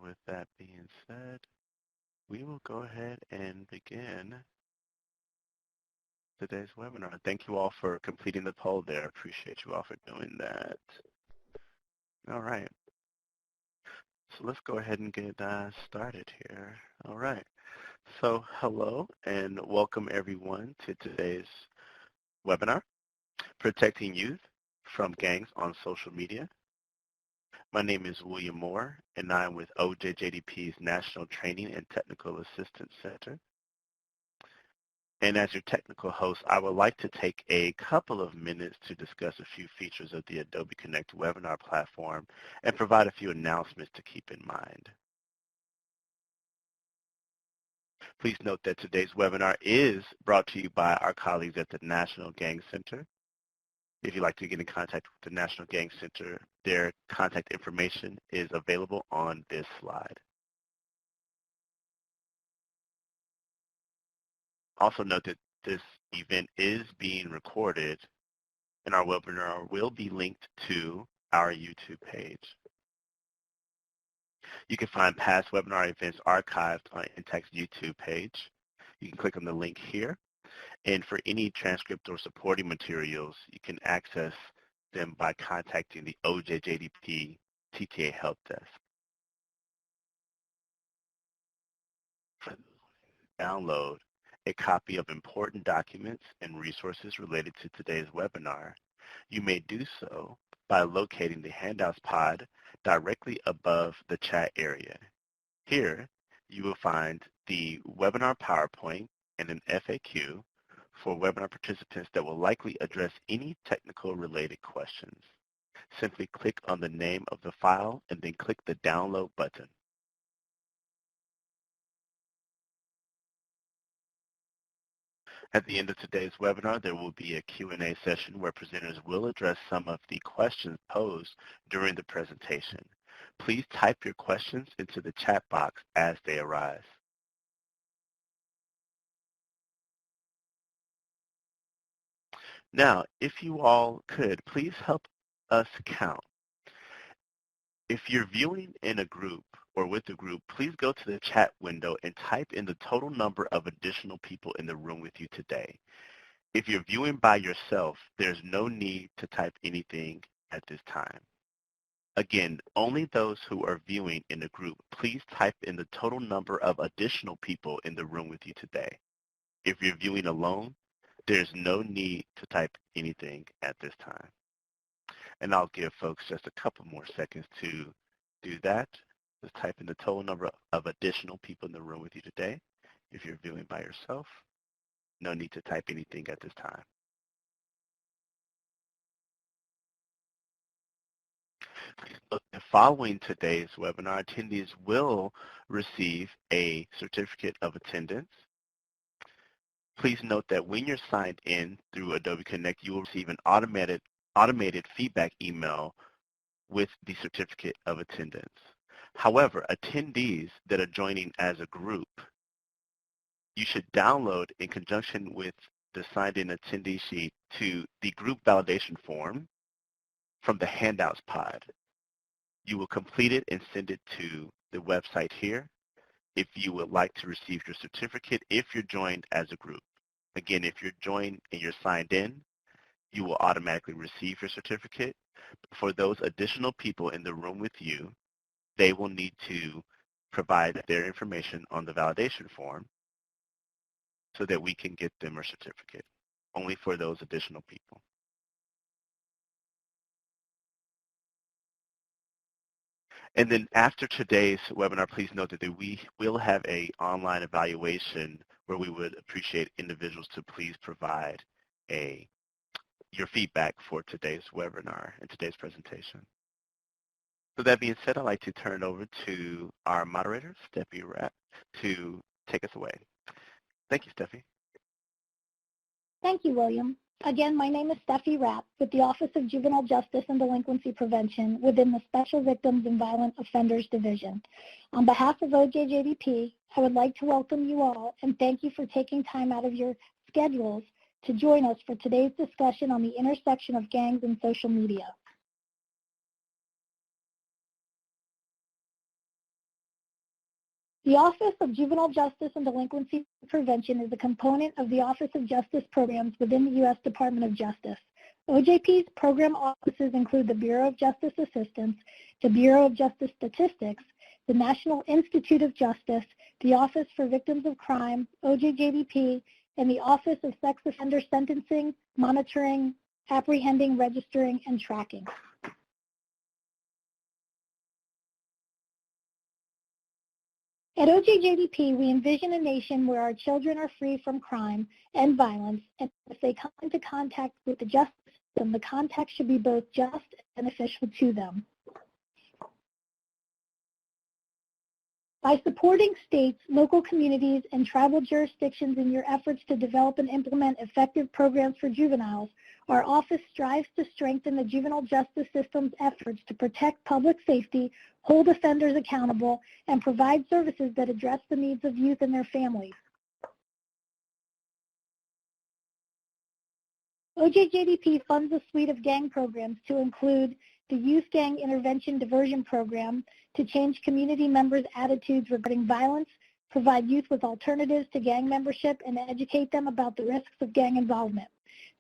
with that being said, we will go ahead and begin today's webinar. Thank you all for completing the poll there. I appreciate you all for doing that. All right. So let's go ahead and get started here. All right. So hello and welcome everyone to today's webinar, Protecting Youth from Gangs on Social Media. My name is William Moore, and I'm with OJJDP's National Training and Technical Assistance Center. And as your technical host, I would like to take a couple of minutes to discuss a few features of the Adobe Connect webinar platform and provide a few announcements to keep in mind. Please note that today's webinar is brought to you by our colleagues at the National Gang Center. If you'd like to get in contact with the National Gang Center, their contact information is available on this slide. Also note that this event is being recorded and our webinar will be linked to our YouTube page. You can find past webinar events archived on NTTAC's YouTube page. You can click on the link here. And for any transcript or supporting materials, you can access them by contacting the OJJDP NTTAC Help Desk. Download a copy of important documents and resources related to today's webinar. You may do so by locating the handouts pod directly above the chat area. Here, you will find the webinar PowerPoint and an FAQ for webinar participants that will likely address any technical related questions. Simply click on the name of the file and then click the download button. At the end of today's webinar, there will be a Q&A session where presenters will address some of the questions posed during the presentation. Please type your questions into the chat box as they arise. Now, if you all could, please help us count. If you're viewing in a group or with a group, please go to the chat window and type in the total number of additional people in the room with you today. If you're viewing by yourself, there's no need to type anything at this time. Again, only those who are viewing in a group, please type in the total number of additional people in the room with you today. If you're viewing alone, there's no need to type anything at this time. And I'll give folks just a couple more seconds to do that. Just type in the total number of additional people in the room with you today. If you're viewing by yourself, no need to type anything at this time. Following today's webinar, attendees will receive a certificate of attendance. Please note that when you're signed in through Adobe Connect, you will receive an automated feedback email with the certificate of attendance. However, attendees that are joining as a group, you should download in conjunction with the signed-in attendee sheet to the group validation form from the handouts pod. You will complete it and send it to the website here if you would like to receive your certificate if you're joined as a group. Again, if you're joined and you're signed in, you will automatically receive your certificate. For those additional people in the room with you, they will need to provide their information on the validation form so that we can get them a certificate, only for those additional people. And then after today's webinar, please note that we will have an online evaluation where we would appreciate individuals to please provide your feedback for today's webinar and today's presentation. So that being said, I'd like to turn it over to our moderator, Steffi Rapp, to take us away. Thank you, Steffi. Thank you, William. Again, my name is Steffi Rapp with the Office of Juvenile Justice and Delinquency Prevention within the Special Victims and Violent Offenders Division. On behalf of OJJDP, I would like to welcome you all and thank you for taking time out of your schedules to join us for today's discussion on the intersection of gangs and social media. The Office of Juvenile Justice and Delinquency Prevention is a component of the Office of Justice Programs within the U.S. Department of Justice. OJP's program offices include the Bureau of Justice Assistance, the Bureau of Justice Statistics, the National Institute of Justice, the Office for Victims of Crime, OJJDP, and the Office of Sex Offender Sentencing, Monitoring, Apprehending, Registering, and Tracking. At OJJDP, we envision a nation where our children are free from crime and violence, and if they come into contact with the justice system, the contact should be both just and beneficial to them. By supporting states, local communities, and tribal jurisdictions in your efforts to develop and implement effective programs for juveniles, our office strives to strengthen the juvenile justice system's efforts to protect public safety, hold offenders accountable, and provide services that address the needs of youth and their families. OJJDP funds a suite of gang programs to include the Youth Gang Intervention Diversion Program to change community members' attitudes regarding violence, provide youth with alternatives to gang membership, and educate them about the risks of gang involvement.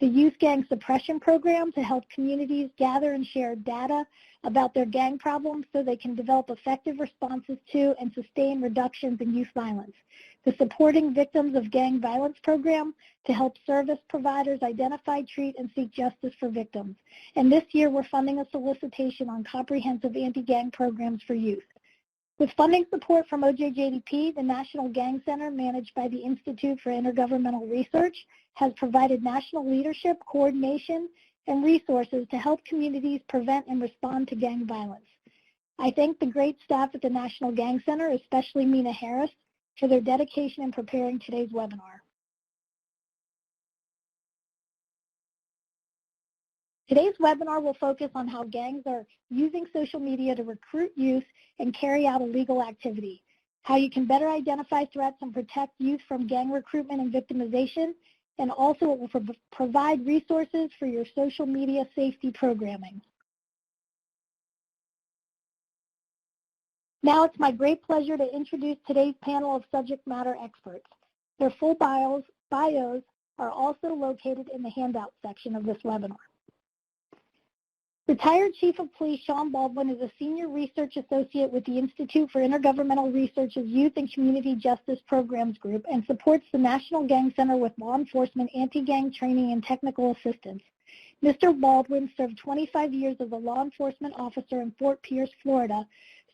The Youth Gang Suppression Program to help communities gather and share data about their gang problems so they can develop effective responses to and sustain reductions in youth violence. The Supporting Victims of Gang Violence Program to help service providers identify, treat, and seek justice for victims. And this year, we're funding a solicitation on comprehensive anti-gang programs for youth. With funding support from OJJDP, the National Gang Center, managed by the Institute for Intergovernmental Research, has provided national leadership, coordination, and resources to help communities prevent and respond to gang violence. I thank the great staff at the National Gang Center, especially Mina Harris, for their dedication in preparing today's webinar. Today's webinar will focus on how gangs are using social media to recruit youth and carry out illegal activity, how you can better identify threats and protect youth from gang recruitment and victimization, and also it will provide resources for your social media safety programming. Now it's my great pleasure to introduce today's panel of subject matter experts. Their full bios are also located in the handout section of this webinar. Retired Chief of Police Sean Baldwin is a Senior Research Associate with the Institute for Intergovernmental Research's Youth and Community Justice Programs Group and supports the National Gang Center with law enforcement, anti-gang training, and technical assistance. Mr. Baldwin served 25 years as a law enforcement officer in Fort Pierce, Florida,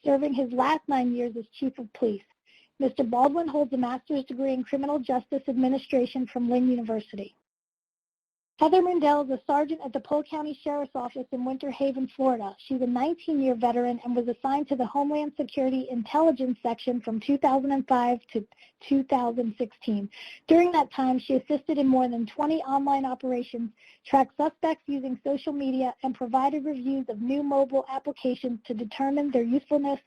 serving his last 9 years as Chief of Police. Mr. Baldwin holds a master's degree in Criminal Justice Administration from Lynn University. Heather Mundell is a sergeant at the Polk County Sheriff's Office in Winter Haven, Florida. She's a 19-year veteran and was assigned to the Homeland Security Intelligence Section from 2005 to 2016. During that time, she assisted in more than 20 online operations, tracked suspects using social media, and provided reviews of new mobile applications to determine their usefulness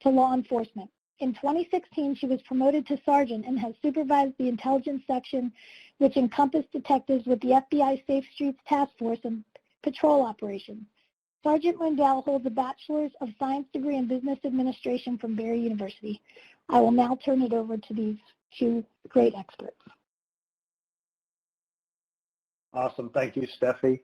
to law enforcement. In 2016, she was promoted to sergeant and has supervised the intelligence section, which encompassed detectives with the FBI Safe Streets Task Force and patrol operations. Sergeant Mundell holds a Bachelor's of Science degree in Business Administration from Barry University. I will now turn it over to these two great experts. Awesome. Thank you, Steffi.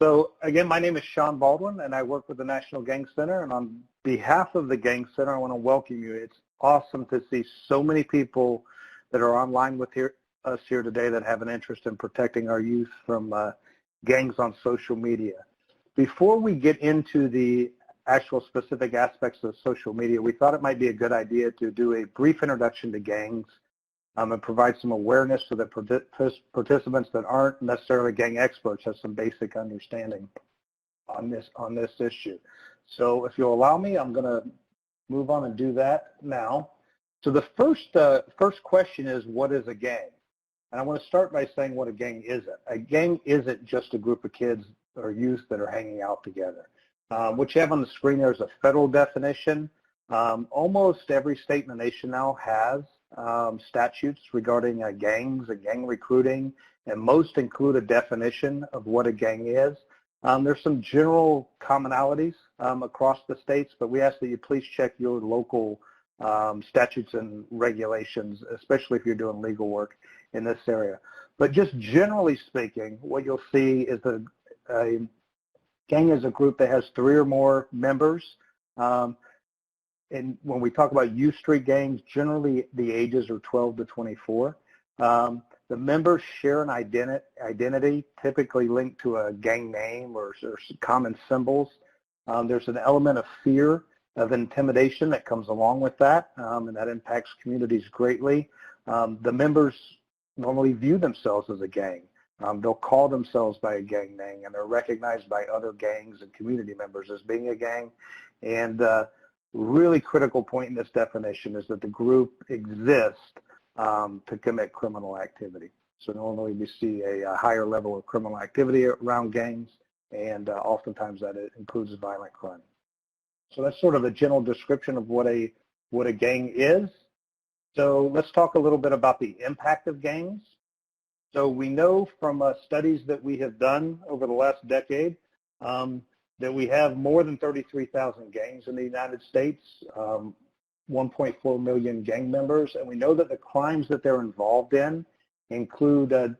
So again, my name is Sean Baldwin, and I work with the National Gang Center. And on behalf of the Gang Center, I want to welcome you. It's awesome to see so many people that are online with us here today that have an interest in protecting our youth from gangs on social media. Before we get into the actual specific aspects of social media, we thought it might be a good idea to do a brief introduction to gangs and provide some awareness so that participants that aren't necessarily gang experts have some basic understanding on this issue. So if you'll allow me, I'm going to move on and do that now. So the first question is, what is a gang? And I want to start by saying what a gang isn't. A gang isn't just a group of kids or youth that are hanging out together. What you have on the screen there is a federal definition. Almost every state in the nation now has statutes regarding gangs and gang recruiting, and most include a definition of what a gang is. There's some general commonalities across the states, but we ask that you please check your local statutes and regulations, especially if you're doing legal work in this area. But just generally speaking, what you'll see is a gang is a group that has 3 or more members. And when we talk about U Street gangs, generally the ages are 12 to 24. The members share an identity, typically linked to a gang name or common symbols. There's an element of fear, of intimidation that comes along with that, and that impacts communities greatly. The members normally view themselves as a gang. They'll call themselves by a gang name, and they're recognized by other gangs and community members as being a gang. And really critical point in this definition is that the group exists to commit criminal activity. So normally we see a higher level of criminal activity around gangs, and oftentimes that includes violent crime. So that's sort of a general description of what a gang is. So let's talk a little bit about the impact of gangs. So we know from studies that we have done over the last decade that we have more than 33,000 gangs in the United States, 1.4 million gang members, and we know that the crimes that they're involved in include the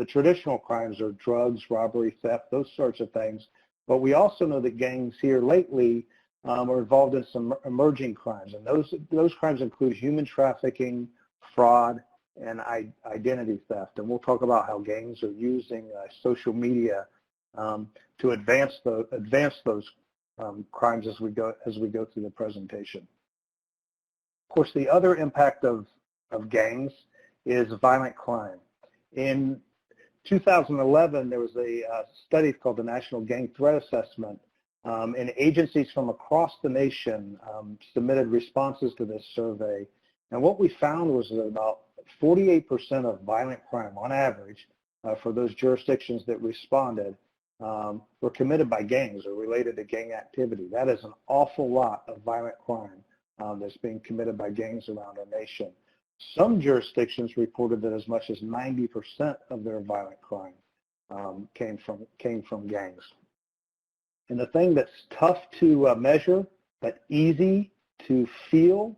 traditional crimes are drugs, robbery, theft, those sorts of things. But we also know that gangs here lately are involved in some emerging crimes, and those crimes include human trafficking, fraud, and identity theft. And we'll talk about how gangs are using social media to advance those crimes as we go through the presentation. Of course, the other impact of gangs is violent crime. In 2011, there was a study called the National Gang Threat Assessment, and agencies from across the nation submitted responses to this survey. And what we found was that about 48% of violent crime on average for those jurisdictions that responded were committed by gangs or related to gang activity. That is an awful lot of violent crime that's being committed by gangs around our nation. Some jurisdictions reported that as much as 90% of their violent crime came from gangs. And the thing that's tough to measure but easy to feel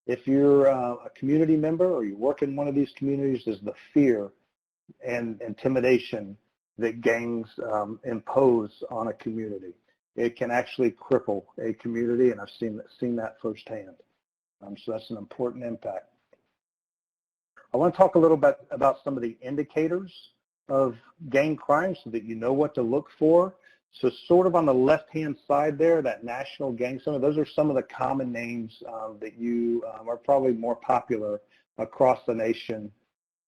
if you're a community member or you work in one of these communities is the fear and intimidation that gangs impose on a community. It can actually cripple a community, and I've seen that firsthand. So that's an important impact. I want to talk a little bit about some of the indicators of gang crime so that you know what to look for. So sort of on the left-hand side there, that National Gang Center, those are some of the common names that you are probably more popular across the nation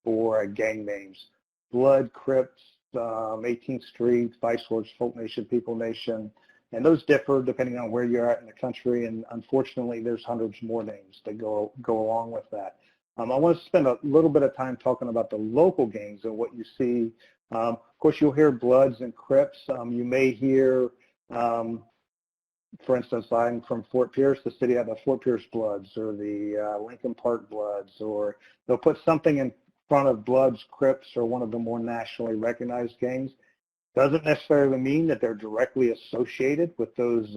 for gang names. Blood, Crips, 18th Street, Vice Lords, Folk Nation, People Nation, and those differ depending on where you're at in the country, and unfortunately there's hundreds more names that go along with that. I want to spend a little bit of time talking about the local gangs and what you see. Of course, you'll hear Bloods and Crips. You may hear, for instance, I'm from Fort Pierce, the city of the Fort Pierce Bloods or the Lincoln Park Bloods, or they'll put something in front of Bloods, Crips, or one of the more nationally recognized gangs. Doesn't necessarily mean that they're directly associated with those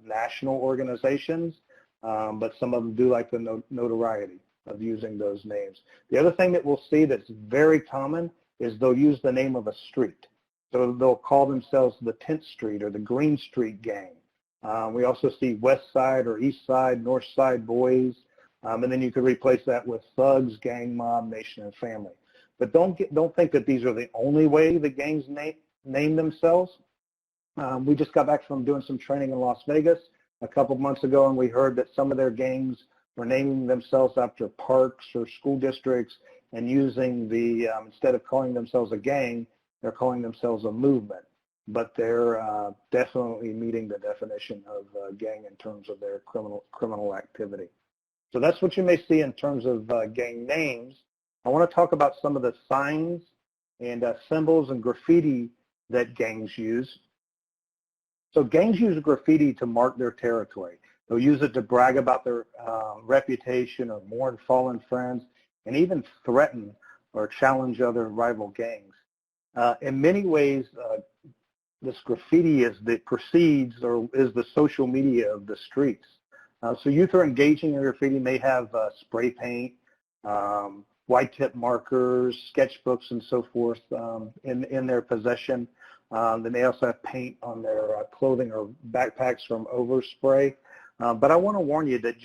national organizations, but some of them do like the notoriety of using those names. The other thing that we'll see that's very common is they'll use the name of a street. So they'll call themselves the 10th Street or the Green Street Gang. We also see West Side or East Side, North Side Boys, and then you could replace that with Thugs, Gang, Mob, Nation, and Family. But don't think that these are the only way the gangs name themselves. We just got back from doing some training in Las Vegas a couple of months ago, and we heard that some of their gangs were naming themselves after parks or school districts and using the, instead of calling themselves a gang, they're calling themselves a movement. But they're definitely meeting the definition of gang in terms of their criminal activity. So that's what you may see in terms of gang names. I want to talk about some of the signs and symbols and graffiti that gangs use. So gangs use graffiti to mark their territory. They'll use it to brag about their reputation or mourn fallen friends and even threaten or challenge other rival gangs. In many ways, this graffiti is the social media of the streets. So youth are engaging in graffiti, may have spray paint, white tip markers, sketchbooks, and so forth in their possession. They may also have paint on their clothing or backpacks from overspray. But I want to warn you that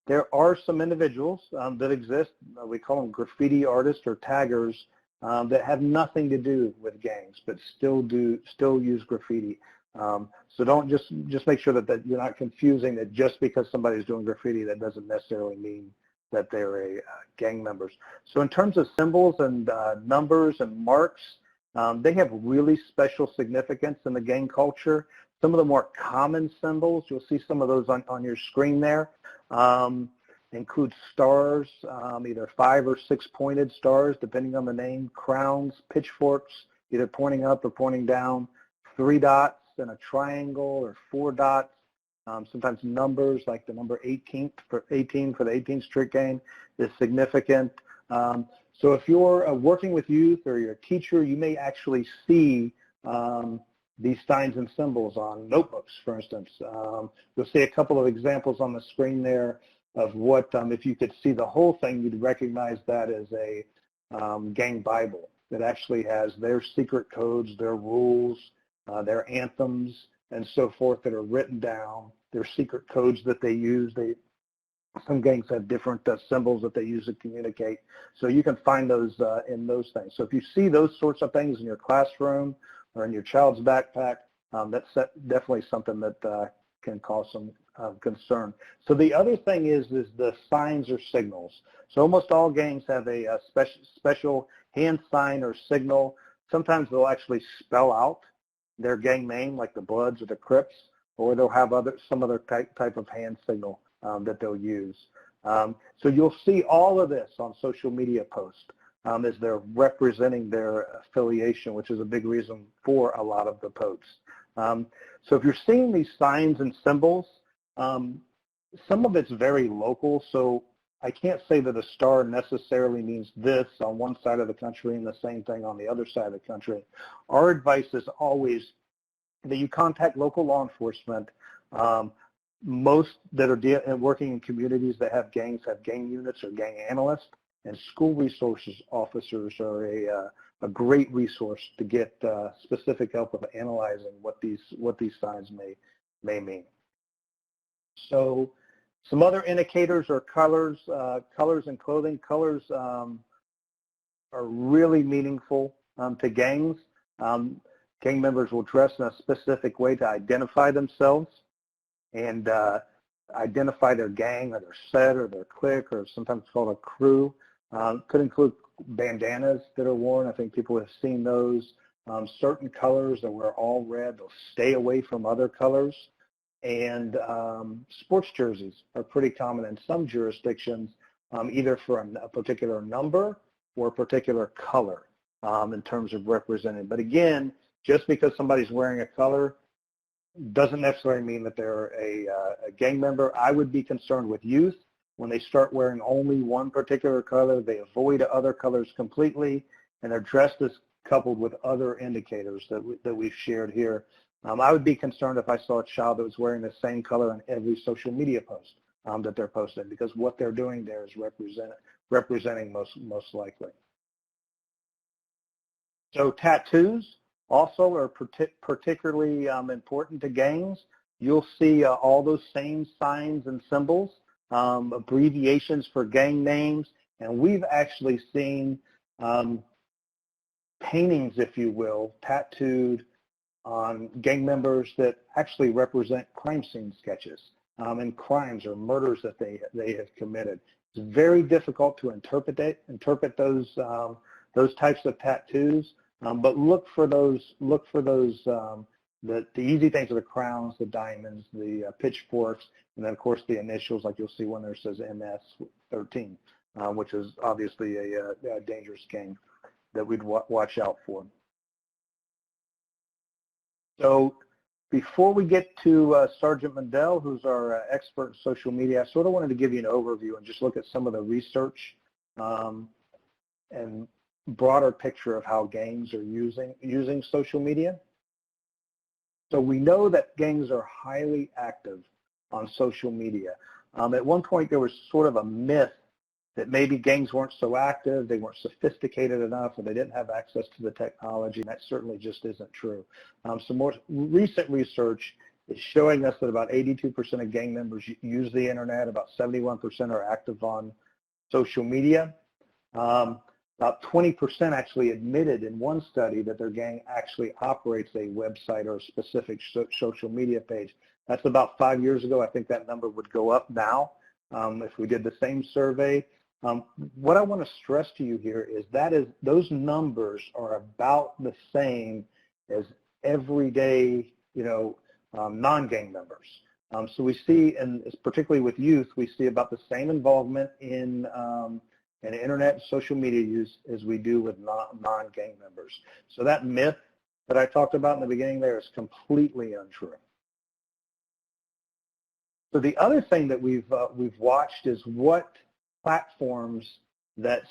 there are some individuals that exist, we call them graffiti artists or taggers, that have nothing to do with gangs, but still use graffiti. So don't just make sure that you're not confusing that just because somebody's doing graffiti, that doesn't necessarily mean that they're gang members. So in terms of symbols and numbers and marks, they have really special significance in the gang culture. Some of the more common symbols, you'll see some of those on your screen there, include stars, either 5 or 6 pointed stars, depending on the name, crowns, pitchforks, either pointing up or pointing down, 3 dots and a triangle, or 4 dots. Sometimes numbers like the number 18 for the 18th Street Gang is significant. So if you're working with youth or you're a teacher, you may actually see these signs and symbols on notebooks, for instance. You'll see a couple of examples on the screen there of what, if you could see the whole thing, you'd recognize that as a gang Bible that actually has their secret codes, their rules, their anthems, and so forth that are written down, their secret codes that they use. Some gangs have different symbols that they use to communicate. So you can find those in those things. So if you see those sorts of things in your classroom or in your child's backpack, that's definitely something that can cause some concern. So the other thing is the signs or signals. So almost all gangs have a special hand sign or signal. Sometimes they'll actually spell out their gang name, like the Bloods or the Crips, or they'll have some other type of hand signal that they'll use. So you'll see all of this on social media posts as they're representing their affiliation, which is a big reason for a lot of the posts. So if you're seeing these signs and symbols, some of it's very local, so I can't say that a star necessarily means this on one side of the country and the same thing on the other side of the country. Our advice is always that you contact local law enforcement. Most that are working in communities that have gangs have gang units or gang analysts, and school resources officers are a great resource to get specific help with analyzing what these signs may mean. So some other indicators are colors and clothing. Colors are really meaningful to gangs. Gang members will dress in a specific way to identify themselves and identify their gang or their set or their clique, or sometimes called a crew. Could include bandanas that are worn. I think people have seen those. Certain colors that wear all red, they'll stay away from other colors. And sports jerseys are pretty common in some jurisdictions, either for a particular number or a particular color in terms of representing. But again, just because somebody's wearing a color doesn't necessarily mean that they're a gang member. I would be concerned with youth when they start wearing only one particular color. They avoid other colors completely, and their dress is coupled with other indicators that we've shared here. I would be concerned if I saw a child that was wearing the same color on every social media post that they're posting, because what they're doing there is representing most likely. So tattoos also are particularly important to gangs. You'll see all those same signs and symbols, abbreviations for gang names, and we've actually seen paintings, if you will, tattooed on gang members that actually represent crime scene sketches and crimes or murders that they have committed. It's very difficult to interpret those types of tattoos, but look for those. The easy things are the crowns, the diamonds, the pitchforks, and then of course the initials, like you'll see one there says MS-13, which is obviously a dangerous gang that we'd watch out for. So before we get to Sergeant Mendel, who's our expert in social media, I sort of wanted to give you an overview and just look at some of the research and broader picture of how gangs are using social media. So we know that gangs are highly active on social media. At one point, there was sort of a myth that maybe gangs weren't so active, they weren't sophisticated enough, or they didn't have access to the technology, and that certainly just isn't true. Some more recent research is showing us that about 82% of gang members use the internet, about 71% are active on social media. About 20% actually admitted in one study that their gang actually operates a website or a specific social media page. That's about 5 years ago. I think that number would go up now if we did the same survey. What I want to stress to you here is those numbers are about the same as everyday, non-gang members. So we see, and particularly with youth, we see about the same involvement in internet and social media use as we do with non-gang members. So that myth that I talked about in the beginning there is completely untrue. So the other thing that we've watched is what platforms that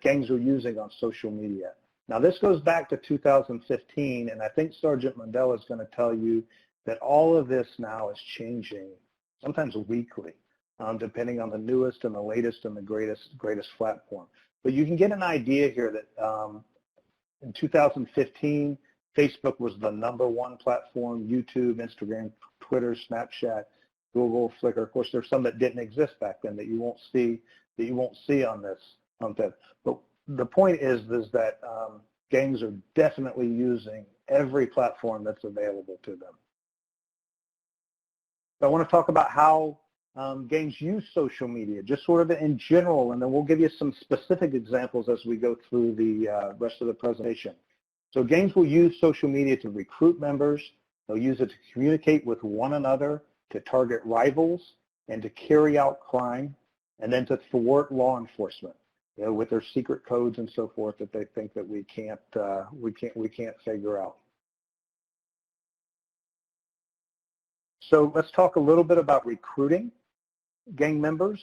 gangs are using on social media. Now this goes back to 2015, and I think Sergeant Mandela is going to tell you that all of this now is changing, sometimes weekly, depending on the newest and the latest and the greatest platform. But you can get an idea here that in 2015, Facebook was the #1 platform, YouTube, Instagram, Twitter, Snapchat, Google, Flickr. Of course, there's some that didn't exist back then that you won't see on this. But the point is that gangs are definitely using every platform that's available to them. So I want to talk about how gangs use social media, just sort of in general, and then we'll give you some specific examples as we go through the rest of the presentation. So gangs will use social media to recruit members. They'll use it to communicate with one another, to target rivals, and to carry out crime, and then to thwart law enforcement, with their secret codes and so forth that they think that we can't figure out. So let's talk a little bit about recruiting gang members.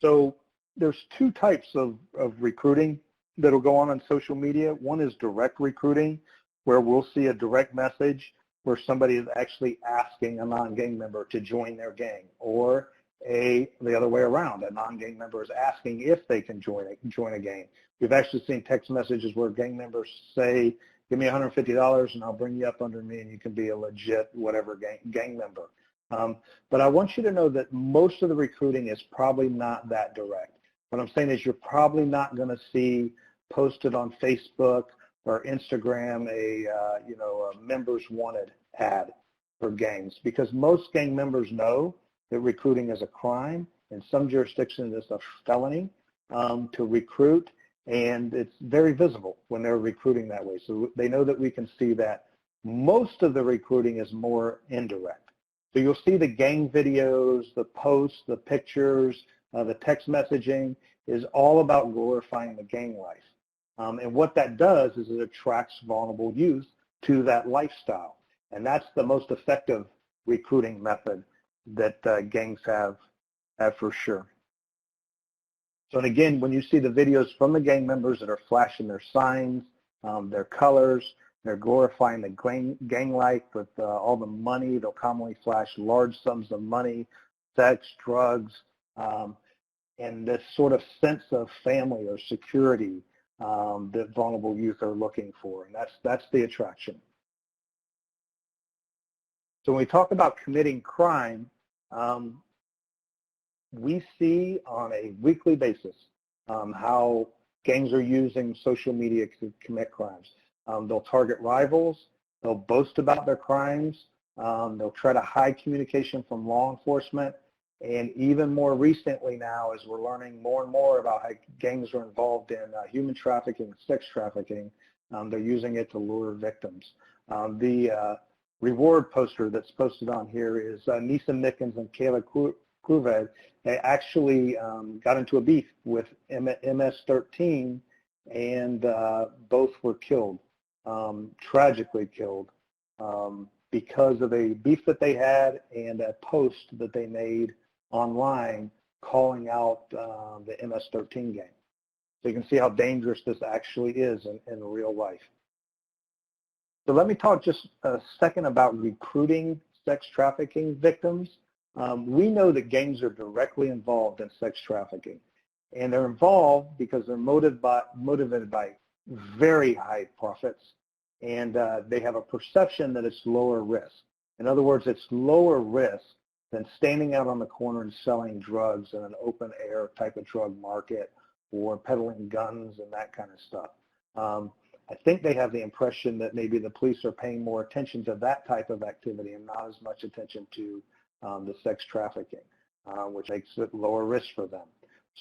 So there's two types of recruiting that will go on social media. One is direct recruiting, where we'll see a direct message where somebody is actually asking a non-gang member to join their gang, or the other way around, a non-gang member is asking if they can join a gang. We've actually seen text messages where gang members say, give me $150 and I'll bring you up under me and you can be a legit whatever gang member. But I want you to know that most of the recruiting is probably not that direct. What I'm saying is you're probably not going to see posted on Facebook or Instagram a members wanted ad for gangs, because most gang members know that recruiting is a crime. In some jurisdictions it's a felony to recruit, and it's very visible when they're recruiting that way. So they know that we can see that. Most of the recruiting is more indirect. So you'll see the gang videos, the posts, the pictures, the text messaging is all about glorifying the gang life. And what that does is it attracts vulnerable youth to that lifestyle. And that's the most effective recruiting method that gangs have for sure. So and again, when you see the videos from the gang members that are flashing their signs, their colors, they're glorifying the gang life with all the money. They'll commonly flash large sums of money, sex, drugs, and this sort of sense of family or security that vulnerable youth are looking for, and that's the attraction. So when we talk about committing crime, we see on a weekly basis how gangs are using social media to commit crimes. They'll target rivals, they'll boast about their crimes, they'll try to hide communication from law enforcement, and even more recently now, as we're learning more and more about how gangs are involved in human trafficking, sex trafficking, they're using it to lure victims. The reward poster that's posted on here is Nisa Mickens and Kayla Kruved. They actually got into a beef with MS-13, and both were killed, tragically killed, because of a beef that they had and a post that they made online calling out the MS-13 gang. So you can see how dangerous this actually is in real life. So let me talk just a second about recruiting sex trafficking victims. We know that gangs are directly involved in sex trafficking, and they're involved because they're motivated by very high profits, and they have a perception that it's lower risk. In other words, it's lower risk than standing out on the corner and selling drugs in an open air type of drug market or peddling guns and that kind of stuff. I think they have the impression that maybe the police are paying more attention to that type of activity and not as much attention to the sex trafficking, which makes it lower risk for them.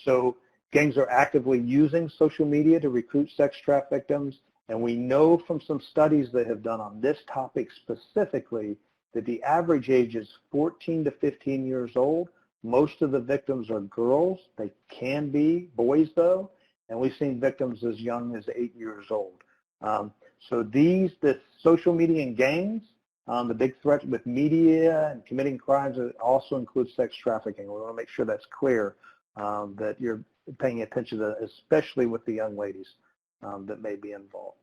So gangs are actively using social media to recruit sex traffic victims, and we know from some studies they have done on this topic specifically that the average age is 14 to 15 years old. Most of the victims are girls. They can be boys, though, and we've seen victims as young as 8 years old. So the social media and gangs, the big threat with media and committing crimes also includes sex trafficking. We want to make sure that's clear, that you're paying attention to, especially with the young ladies that may be involved.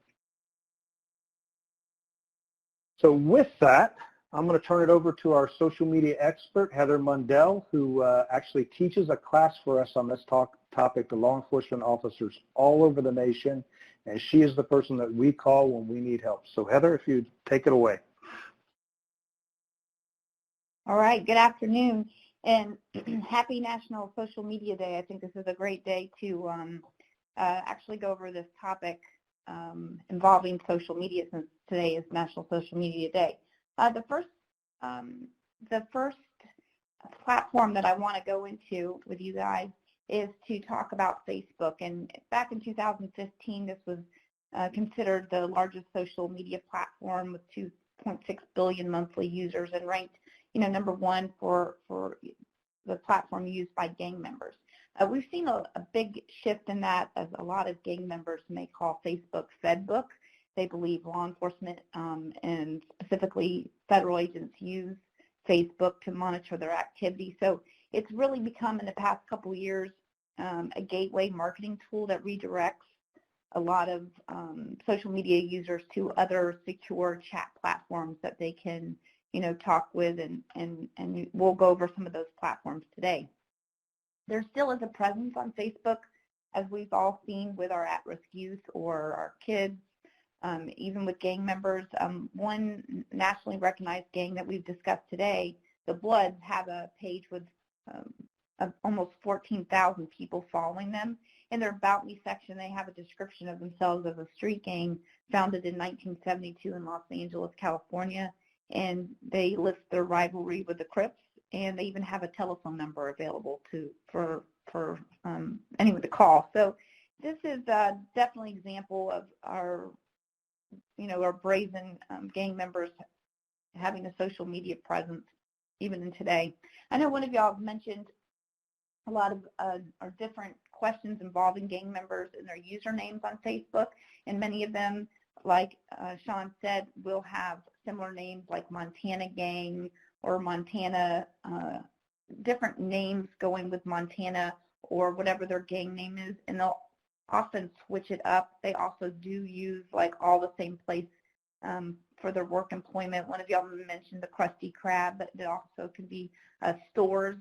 So with that, I'm going to turn it over to our social media expert, Heather Mundell, who actually teaches a class for us on this topic to law enforcement officers all over the nation, and she is the person that we call when we need help. So Heather, if you'd take it away. All right, good afternoon, and happy National Social Media Day. I think this is a great day to actually go over this topic involving social media, since today is National Social Media Day. The first platform that I want to go into with you guys is to talk about Facebook. And back in 2015, this was considered the largest social media platform with 2.6 billion monthly users, and ranked, number one for the platform used by gang members. We've seen a big shift in that, as a lot of gang members may call Facebook Fedbook. They believe law enforcement and specifically federal agents use Facebook to monitor their activity. So it's really become, in the past couple of years, a gateway marketing tool that redirects a lot of social media users to other secure chat platforms that they can, talk with, and we'll go over some of those platforms today. There still is a presence on Facebook, as we've all seen with our at-risk youth or our kids, even with gang members. One nationally recognized gang that we've discussed today, the Bloods, have a page with almost 14,000 people following them. In their About Me section, they have a description of themselves as a street gang founded in 1972 in Los Angeles, California, and they list their rivalry with the Crips, and they even have a telephone number available for anyone to call. So this is definitely an example of our brazen gang members having a social media presence even in today. I know one of y'all mentioned a lot of our different questions involving gang members and their usernames on Facebook, and many of them, like Sean said, will have similar names like Montana Gang or Montana, different names going with Montana or whatever their gang name is, and they'll often switch it up. They also do use all the same place for their work employment. One of y'all mentioned the Krusty Krab, but it also can be stores,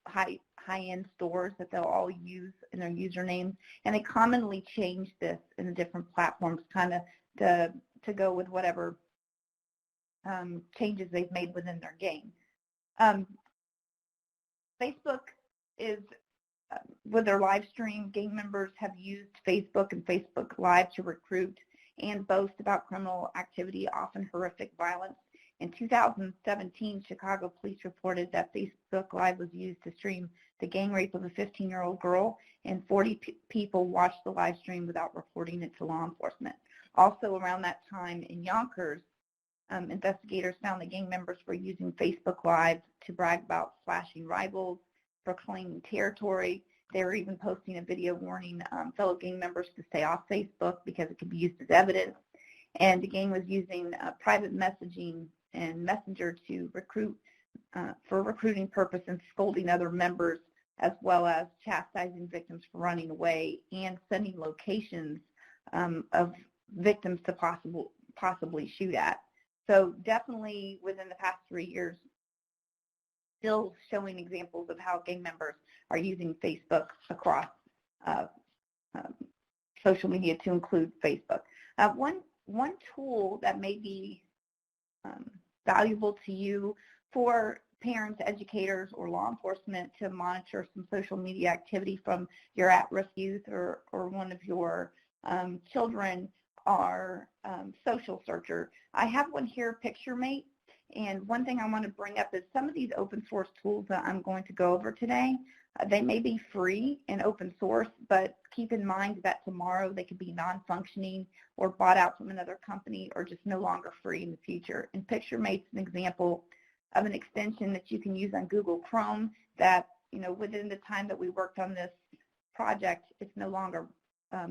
high-end stores that they'll all use in their usernames, and they commonly change this in the different platforms kind of to go with whatever changes they've made within their gang. Facebook is, with their live stream, gang members have used Facebook and Facebook Live to recruit and boast about criminal activity, often horrific violence. In 2017, Chicago police reported that Facebook Live was used to stream the gang rape of a 15-year-old girl, and 40 people watched the live stream without reporting it to law enforcement. Also around that time in Yonkers, investigators found that gang members were using Facebook Live to brag about slashing rivals, proclaiming territory. They were even posting a video warning fellow gang members to stay off Facebook because it could be used as evidence. And the gang was using private messaging and Messenger to recruit for recruiting purpose and scolding other members, as well as chastising victims for running away and sending locations of victims to possibly shoot at. So definitely within the past 3 years, still showing examples of how gang members are using Facebook across social media to include Facebook. One tool that may be valuable to you for parents, educators, or law enforcement to monitor some social media activity from your at-risk youth or one of your children are Social Searcher. I have one here, PictureMate, and one thing I want to bring up is some of these open source tools that I'm going to go over today, they may be free and open source, but keep in mind that tomorrow they could be non-functioning or bought out from another company or just no longer free in the future. And PictureMate's an example of an extension that you can use on Google Chrome that, you know, within the time that we worked on this project, it's no longer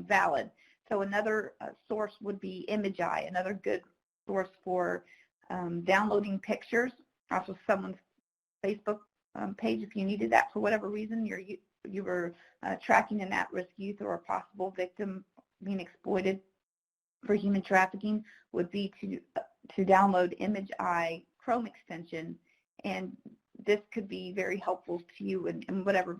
valid. So another source would be ImageEye, another good source for downloading pictures off of someone's Facebook page if you needed that for whatever reason. You were tracking an at-risk youth or a possible victim being exploited for human trafficking, would be to download ImageEye Chrome extension, and this could be very helpful to you in whatever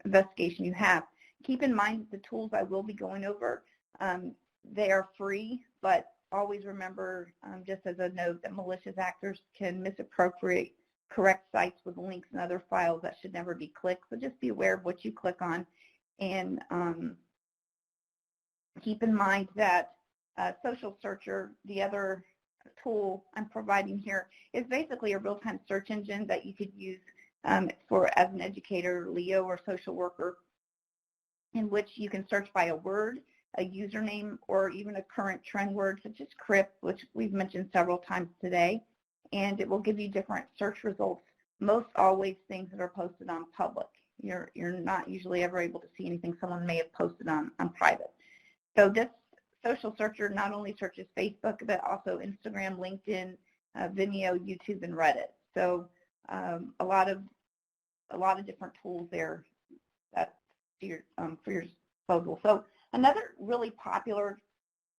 investigation you have. Keep in mind the tools I will be going over, they are free, but always remember, just as a note, that malicious actors can misappropriate correct sites with links and other files that should never be clicked. So just be aware of what you click on, and keep in mind that Social Searcher, the other tool I'm providing here, is basically a real-time search engine that you could use for as an educator, Leo, or social worker, in which you can search by a word, a username, or even a current trend word such as crypt, which we've mentioned several times today, and it will give you different search results, most always things that are posted on public. You're not usually ever able to see anything someone may have posted on private. So this Social Searcher not only searches Facebook, but also Instagram, LinkedIn, Vimeo, YouTube, and Reddit. So a lot of different tools there that for your disposal. So another really popular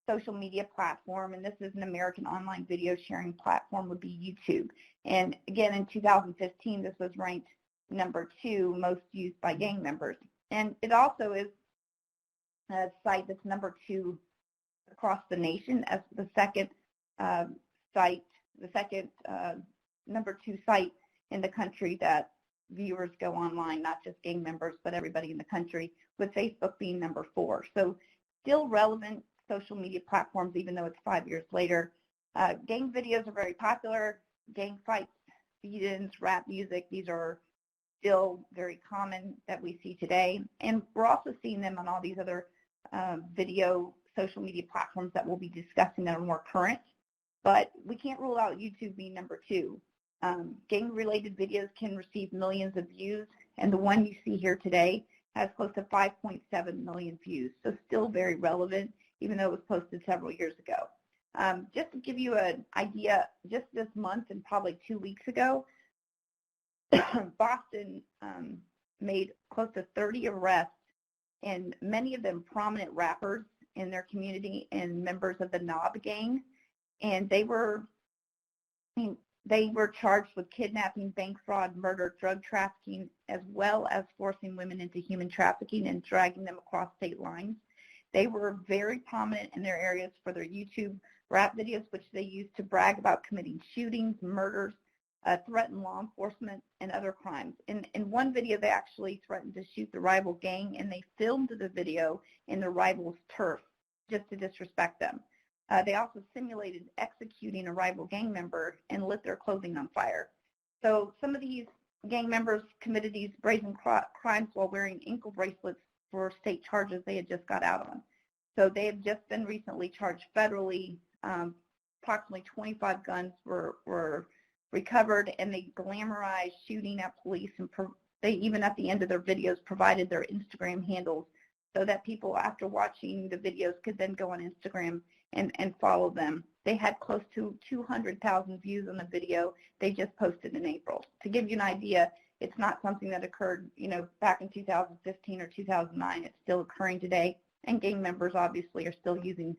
social media platform, and this is an American online video sharing platform, would be YouTube. And again, in 2015, this was ranked number 2 most used by gang members. And it also is a site that's number 2 across the nation as the second number 2 site in the country that viewers go online, not just gang members, but everybody in the country, with Facebook being number 4. So still relevant social media platforms, even though it's 5 years later. Gang videos are very popular. Gang fights, feed-ins, rap music, these are still very common that we see today. And we're also seeing them on all these other video social media platforms that we'll be discussing that are more current. But we can't rule out YouTube being number 2. Gang-related videos can receive millions of views, and the one you see here today has close to 5.7 million views, so still very relevant, even though it was posted several years ago. Just to give you an idea, just this month and probably 2 weeks ago, Boston made close to 30 arrests, and many of them prominent rappers in their community and members of the Knob gang, and they were charged with kidnapping, bank fraud, murder, drug trafficking, as well as forcing women into human trafficking and dragging them across state lines. They were very prominent in their areas for their YouTube rap videos, which they used to brag about committing shootings, murders, threaten law enforcement, and other crimes. In one video, they actually threatened to shoot the rival gang, and they filmed the video in the rival's turf just to disrespect them. They also simulated executing a rival gang member and lit their clothing on fire. So some of these gang members committed these brazen crimes while wearing ankle bracelets for state charges they had just got out on. So they have just been recently charged federally. Approximately 25 guns were recovered, and they glamorized shooting at police, and they even at the end of their videos provided their Instagram handles so that people after watching the videos could then go on Instagram and follow them. They had close to 200,000 views on the video they just posted in April. To give you an idea, it's not something that occurred, back in 2015 or 2009. It's still occurring today, and gang members obviously are still using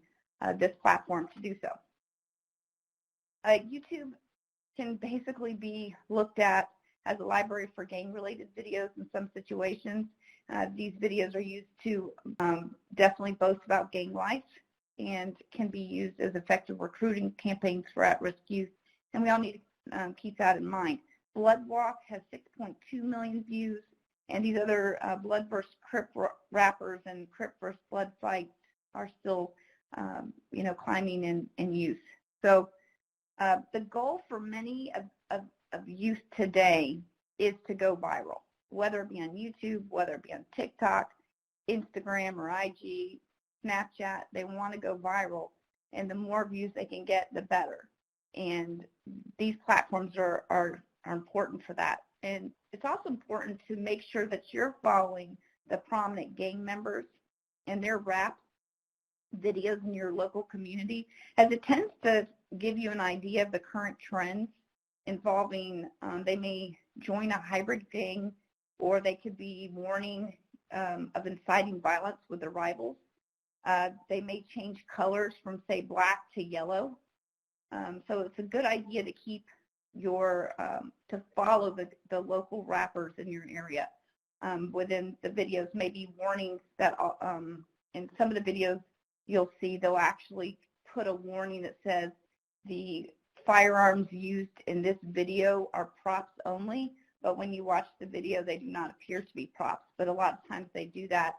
this platform to do so. YouTube can basically be looked at as a library for gang-related videos in some situations. These videos are used to definitely boast about gang life and can be used as effective recruiting campaigns for at-risk youth, and we all need to keep that in mind. Blood Walk has 6.2 million views, and these other Blood vs. Crip rappers and Crip vs. Blood fights are still, climbing in use. So the goal for many of youth today is to go viral, whether it be on YouTube, whether it be on TikTok, Instagram, or IG, Snapchat. They want to go viral, and the more views they can get, the better. And these platforms are important for that. And it's also important to make sure that you're following the prominent gang members and their rap videos in your local community, as it tends to give you an idea of the current trends involving, they may join a hybrid gang, or they could be warning of inciting violence with their rivals. They may change colors from, say, black to yellow. So it's a good idea to keep to follow the local rappers in your area. Within the videos, maybe warnings that in some of the videos you'll see they'll actually put a warning that says the firearms used in this video are props only, but when you watch the video they do not appear to be props, but a lot of times they do that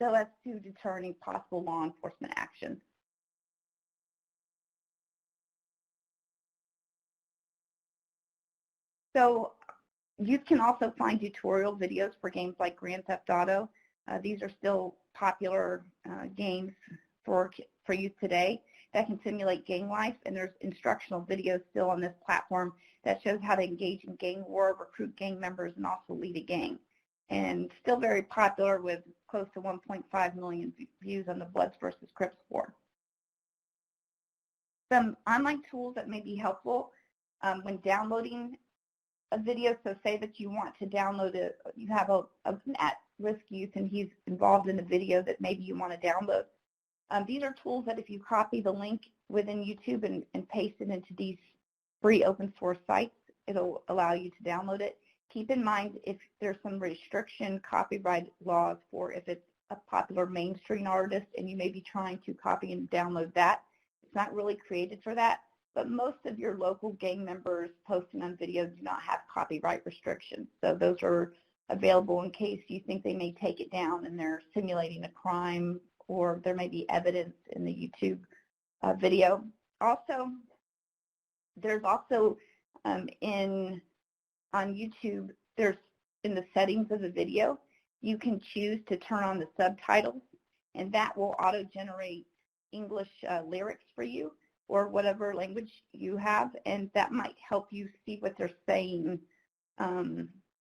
so as to deter any possible law enforcement action. So you can also find tutorial videos for games like Grand Theft Auto. These are still popular games for youth today that can simulate gang life, and there's instructional videos still on this platform that shows how to engage in gang war, recruit gang members, and also lead a gang. And still very popular with close to 1.5 million views on the Bloods versus Crips war. Some online tools that may be helpful when downloading a video. So say that you want to download it, you have an at-risk youth and he's involved in a video that maybe you want to download. These are tools that if you copy the link within YouTube and paste it into these free open source sites, it'll allow you to download it. Keep in mind if there's some restriction copyright laws for if it's a popular mainstream artist and you may be trying to copy and download that. It's not really created for that, but most of your local gang members posting on videos do not have copyright restrictions. So those are available in case you think they may take it down and they're simulating a crime, or there may be evidence in the YouTube video. Also, there's also on YouTube, there's in the settings of the video, you can choose to turn on the subtitles, and that will auto-generate English lyrics for you or whatever language you have, and that might help you see what they're saying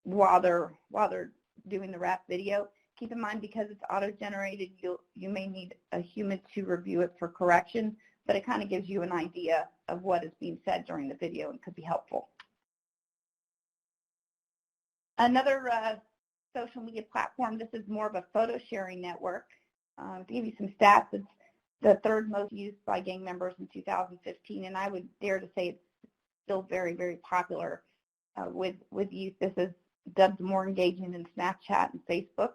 while they're doing the rap video. Keep in mind, because it's auto-generated, you may need a human to review it for correction, but it kind of gives you an idea of what is being said during the video and could be helpful. Another social media platform, this is more of a photo sharing network. To give you some stats, it's the third most used by gang members in 2015, and I would dare to say it's still very, very popular with youth. This is dubbed more engaging than Snapchat and Facebook,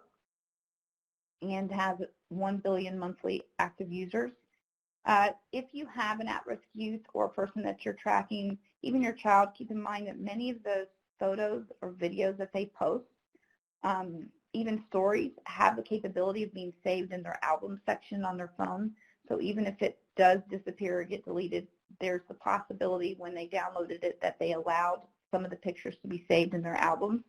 and has 1 billion monthly active users. If you have an at-risk youth or a person that you're tracking, even your child, keep in mind that many of those photos or videos that they post, even stories, have the capability of being saved in their album section on their phone. So even if it does disappear or get deleted, there's the possibility when they downloaded it that they allowed some of the pictures to be saved in their albums,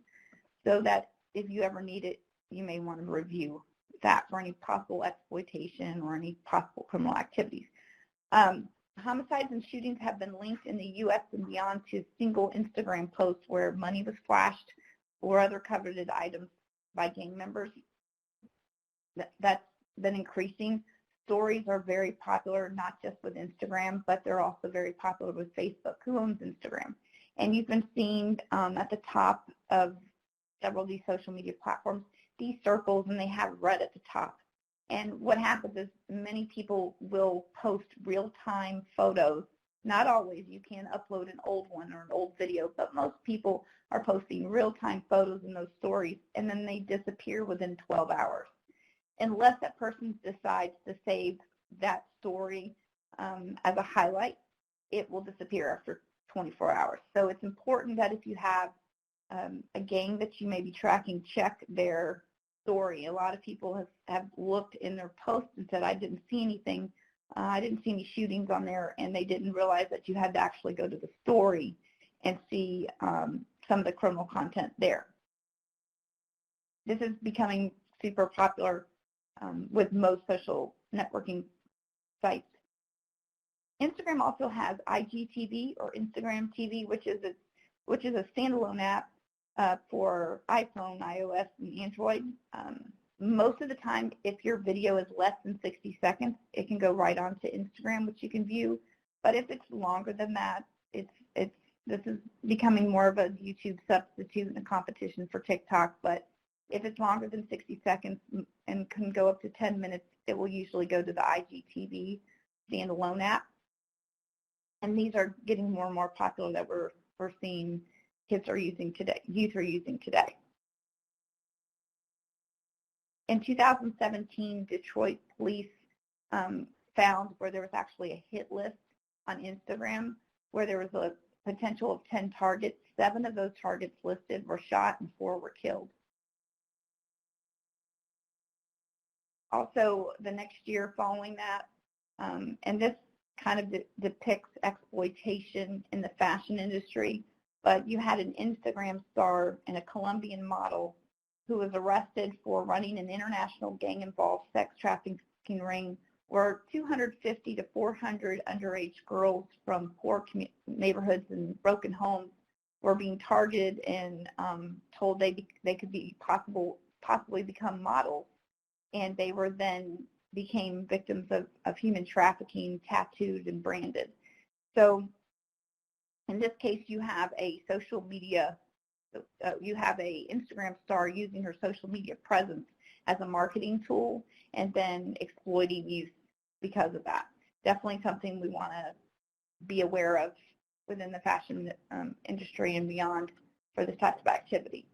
so that if you ever need it, you may want to review that for any possible exploitation or any possible criminal activities. Homicides and shootings have been linked in the U.S. and beyond to single Instagram posts where money was flashed or other coveted items by gang members. That's been increasing. Stories are very popular, not just with Instagram, but they're also very popular with Facebook. Who owns Instagram? And you've been seeing at the top of several of these social media platforms, these circles, and they have red at the top. And what happens is many people will post real-time photos Not always. You can upload an old one or an old video, but most people are posting real-time photos in those stories, and then they disappear within 12 hours. Unless that person decides to save that story as a highlight, it will disappear after 24 hours. So it's important that if you have a gang that you may be tracking, check their story. A lot of people have looked in their posts and said, I didn't see anything. I didn't see any shootings on there, and they didn't realize that you had to actually go to the story and see some of the criminal content there. This is becoming super popular with most social networking sites. Instagram also has IGTV or Instagram TV, which is a standalone app for iPhone, iOS, and Android. Most of the time, if your video is less than 60 seconds, it can go right onto Instagram, which you can view. But if it's longer than that, this is becoming more of a YouTube substitute in a competition for TikTok. But if it's longer than 60 seconds and can go up to 10 minutes, it will usually go to the IGTV standalone app. And these are getting more and more popular that we're seeing kids are using today, youth are using today. In 2017, Detroit police found where there was actually a hit list on Instagram where there was a potential of 10 targets. 7 of those targets listed were shot and 4 were killed. Also, the next year following that, and this kind of depicts exploitation in the fashion industry, but you had an Instagram star and a Colombian model who was arrested for running an international gang-involved sex trafficking ring where 250 to 400 underage girls from poor neighborhoods and broken homes were being targeted and told they could be possibly become models, and they were then became victims of human trafficking, tattooed and branded. So in this case, you have a social media, you have a Instagram star using her social media presence as a marketing tool and then exploiting youth because of that. Definitely something we want to be aware of within the fashion industry and beyond for this type of activity.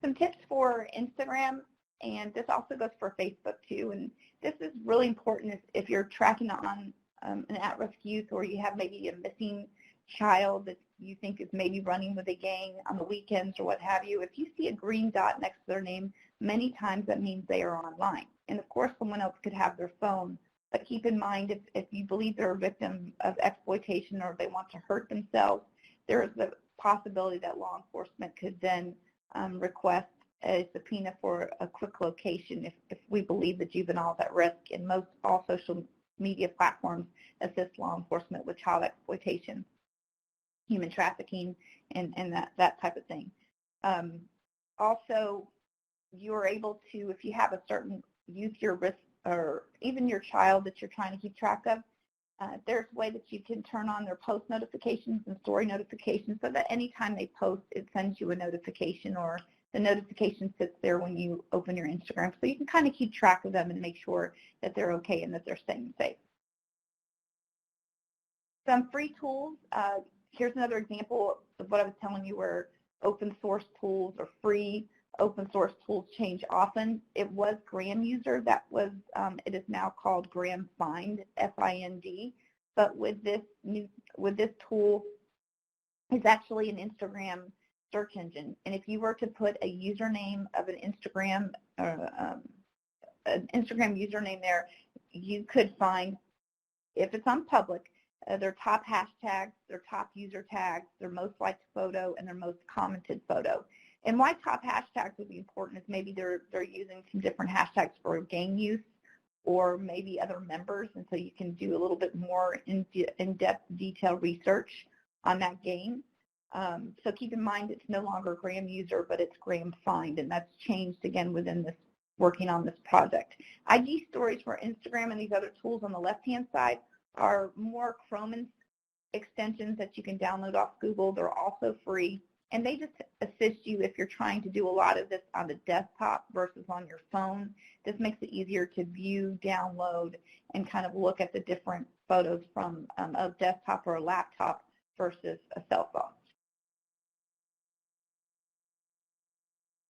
Some tips for Instagram, and this also goes for Facebook too, and this is really important if you're tracking on an at-risk youth or you have maybe a missing child that you think is maybe running with a gang on the weekends or what have you. If you see a green dot next to their name, many times that means they are online. And of course, someone else could have their phone, but keep in mind if you believe they're a victim of exploitation or they want to hurt themselves, there is the possibility that law enforcement could then request a subpoena for a quick location if we believe the juvenile is at risk. And all social media platforms assist law enforcement with child exploitation, human trafficking, and that type of thing. Also, you're able to, if you have a certain youth you're risk, or even your child that you're trying to keep track of, there's a way that you can turn on their post notifications and story notifications so that anytime they post, it sends you a notification, or the notification sits there when you open your Instagram. So you can kind of keep track of them and make sure that they're okay and that they're staying safe. Some free tools. Here's another example of what I was telling you where open source tools or free open source tools change often. It was Gram User. That was, it is now called Gram Find, F-I-N-D. But with this tool, it's actually an Instagram search engine. And if you were to put a username of an Instagram username there, you could find, if it's on public, their top hashtags, their top user tags, their most liked photo, and their most commented photo. And why top hashtags would be important is maybe they're using some different hashtags for gang use or maybe other members, and so you can do a little bit more in-depth detailed research on that gang. So keep in mind it's no longer Gram User, but it's Gram Find, and that's changed again within this, working on this project. IG Stories for Instagram and these other tools on the left-hand side are more Chrome extensions that you can download off Google. They're also free, and they just assist you if you're trying to do a lot of this on the desktop versus on your phone. This makes it easier to view, download, and kind of look at the different photos from a desktop or a laptop versus a cell phone.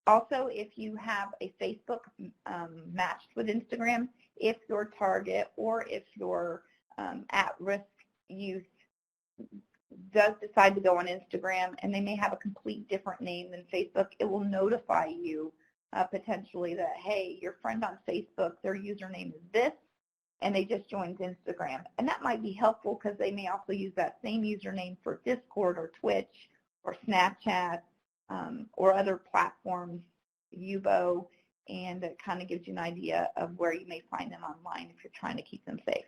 Also, if you have a Facebook matched with Instagram, if your target or if your at-risk youth does decide to go on Instagram and they may have a complete different name than Facebook, it will notify you potentially that, hey, your friend on Facebook, their username is this, and they just joined Instagram. And that might be helpful because they may also use that same username for Discord or Twitch or Snapchat or other platforms, Yubo, and it kind of gives you an idea of where you may find them online if you're trying to keep them safe.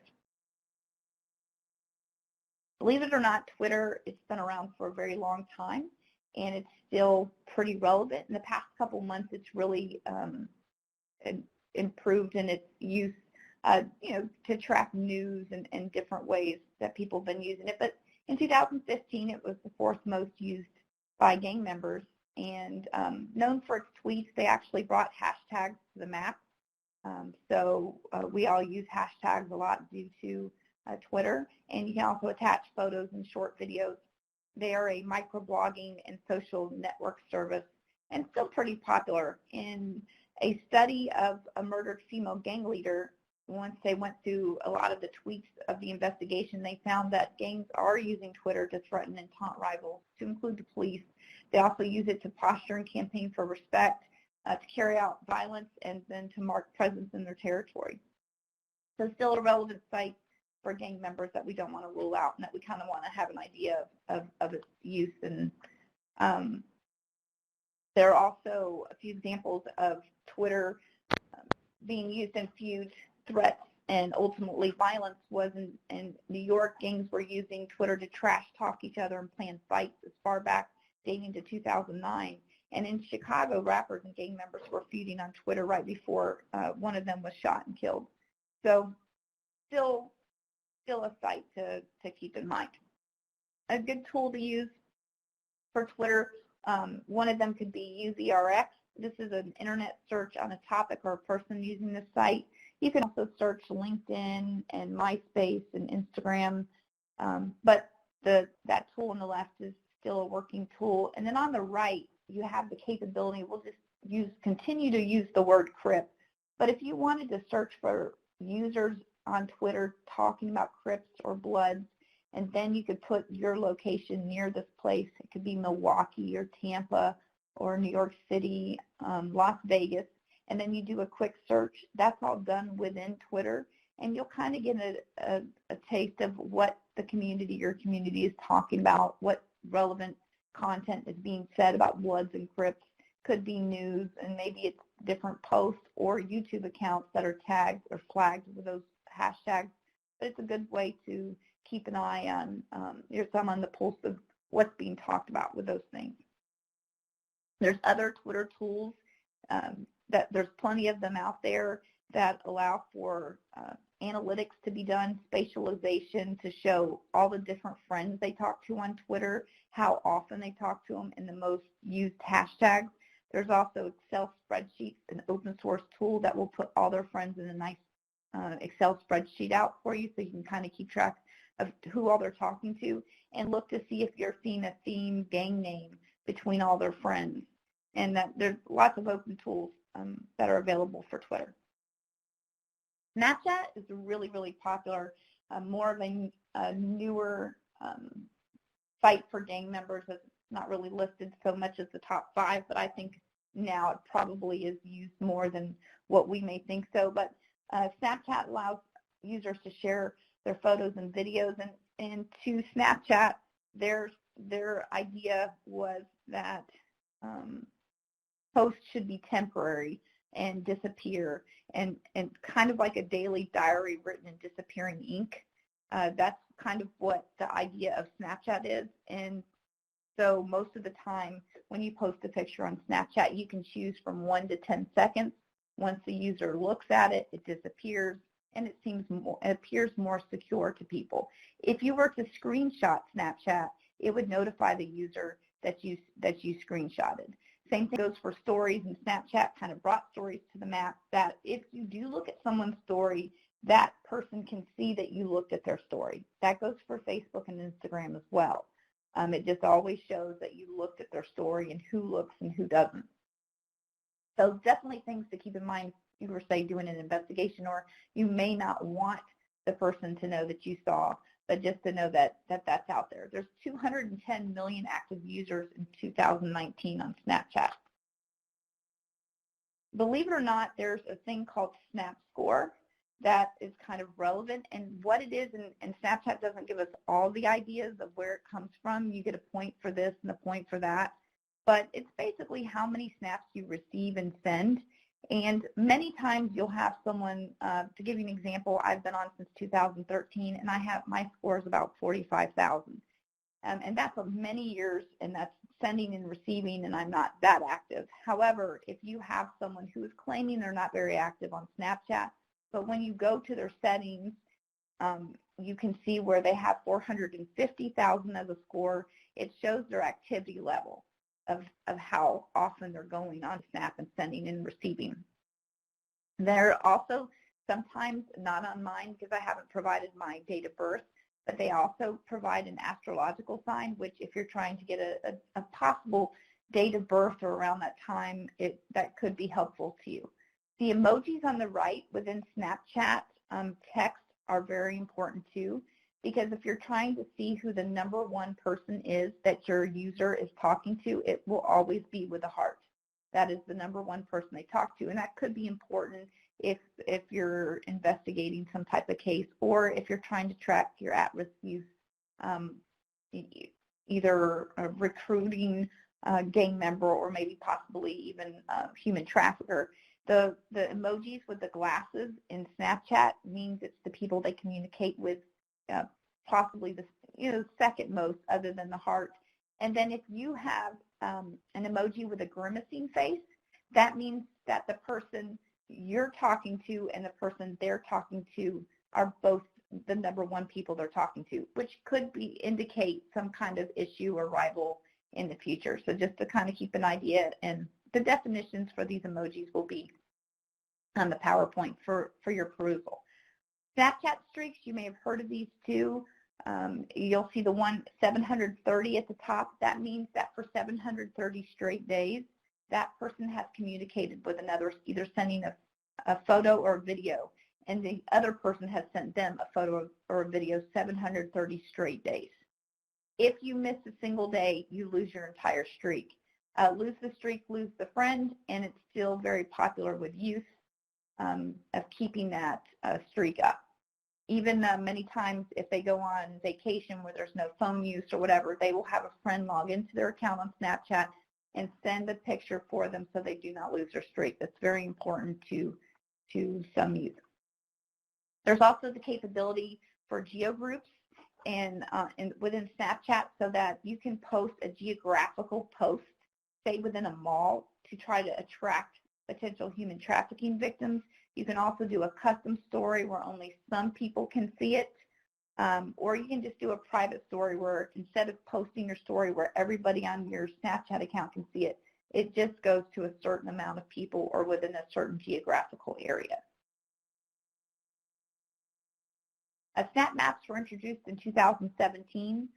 Believe it or not, Twitter, it's been around for a very long time, and it's still pretty relevant. In the past couple months, it's really improved in its use, to track news and different ways that people have been using it. But in 2015, it was the fourth most used by gang members, and known for its tweets. They actually brought hashtags to the map. So we all use hashtags a lot due to Twitter, and you can also attach photos and short videos. They are a microblogging and social network service and still pretty popular. In a study of a murdered female gang leader, once they went through a lot of the tweets of the investigation, they found that gangs are using Twitter to threaten and taunt rivals, to include the police. They also use it to posture and campaign for respect, to carry out violence, and then to mark presence in their territory. So still a relevant site for gang members that we don't want to rule out, and that we kind of want to have an idea of its use. And there are also a few examples of Twitter being used in feuds, threats, and ultimately violence. Was in New York, gangs were using Twitter to trash talk each other and plan fights as far back dating to 2009. And in Chicago, rappers and gang members were feuding on Twitter right before one of them was shot and killed. So still a site to keep in mind. A good tool to use for Twitter, one of them could be UZRX. This is an internet search on a topic or a person using this site. You can also search LinkedIn and MySpace and Instagram, but that tool on the left is still a working tool. And then on the right, you have the capability. We'll just continue to use the word crypt. But if you wanted to search for users on Twitter talking about crypts or bloods, and then you could put your location near this place. It could be Milwaukee or Tampa or New York City, Las Vegas, and then you do a quick search. That's all done within Twitter, and you'll kind of get a taste of what the community, your community, is talking about, what relevant content is being said about bloods and crypts. Could be news, and maybe it's different posts or YouTube accounts that are tagged or flagged with those hashtags. But it's a good way to keep an eye on your thumb on the pulse of what's being talked about with those things. There's other Twitter tools that there's plenty of them out there that allow for analytics to be done, spatialization to show all the different friends they talk to on Twitter, how often they talk to them, and the most used hashtags. There's also Excel spreadsheets, an open source tool that will put all their friends in a nice Excel spreadsheet out for you, so you can kind of keep track of who all they're talking to, and look to see if you're seeing a theme gang name between all their friends. And that there's lots of open tools that are available for Twitter. Snapchat is really, really popular, more of a newer site for gang members. It's not really listed so much as the top 5, but I think now it probably is used more than what we may think so. But Snapchat allows users to share their photos and videos, and to Snapchat, their idea was that posts should be temporary and disappear, and kind of like a daily diary written in disappearing ink. That's kind of what the idea of Snapchat is. And so most of the time when you post a picture on Snapchat, you can choose from 1 to 10 seconds. Once the user looks at it, it disappears, and it appears more secure to people. If you were to screenshot Snapchat, it would notify the user that you screenshotted. Same thing goes for stories, and Snapchat kind of brought stories to the map, that if you do look at someone's story, that person can see that you looked at their story. That goes for Facebook and Instagram as well. It just always shows that you looked at their story and who looks and who doesn't. So definitely things to keep in mind if you were, say, doing an investigation, or you may not want the person to know that you saw, but just to know that that's out there. There's 210 million active users in 2019 on Snapchat. Believe it or not, there's a thing called Snapscore that is kind of relevant, and what it is, and Snapchat doesn't give us all the ideas of where it comes from. You get a point for this and a point for that, but it's basically how many snaps you receive and send. And many times you'll have someone, to give you an example, I've been on since 2013, and my score is about 45,000. And that's many years, and that's sending and receiving, and I'm not that active. However, if you have someone who is claiming they're not very active on Snapchat, but when you go to their settings, you can see where they have 450,000 as a score. It shows their activity level of how often they're going on Snap and sending and receiving. They're also sometimes not on mine because I haven't provided my date of birth, but they also provide an astrological sign, which if you're trying to get a possible date of birth or around that time, that could be helpful to you. The emojis on the right within Snapchat text are very important too, because if you're trying to see who the #1 person is that your user is talking to, it will always be with a heart. That is the #1 person they talk to, and that could be important if you're investigating some type of case, or if you're trying to track your at-risk youth, either a recruiting gang member or maybe possibly even a human trafficker. The emojis with the glasses in Snapchat means it's the people they communicate with, possibly the second most other than the heart. And then if you have an emoji with a grimacing face, that means that the person you're talking to and the person they're talking to are both the #1 people they're talking to, which could indicate some kind of issue or rival in the future. So just to kind of keep an idea, and the definitions for these emojis will be on the PowerPoint for your perusal. Snapchat streaks, you may have heard of these too. You'll see the one 730 at the top. That means that for 730 straight days, that person has communicated with another, either sending a photo or a video, and the other person has sent them a photo or a video 730 straight days. If you miss a single day, you lose your entire streak. Lose the streak, lose the friend, and it's still very popular with youth of keeping that streak up. Even many times if they go on vacation where there's no phone use or whatever, they will have a friend log into their account on Snapchat and send a picture for them so they do not lose their streak. That's very important to some youth. There's also the capability for geo groups and within Snapchat, so that you can post a geographical post, say within a mall, to try to attract potential human trafficking victims. You can also do a custom story where only some people can see it, or you can just do a private story where instead of posting your story where everybody on your Snapchat account can see it, it just goes to a certain amount of people or within a certain geographical area. Snap Maps were introduced in 2017.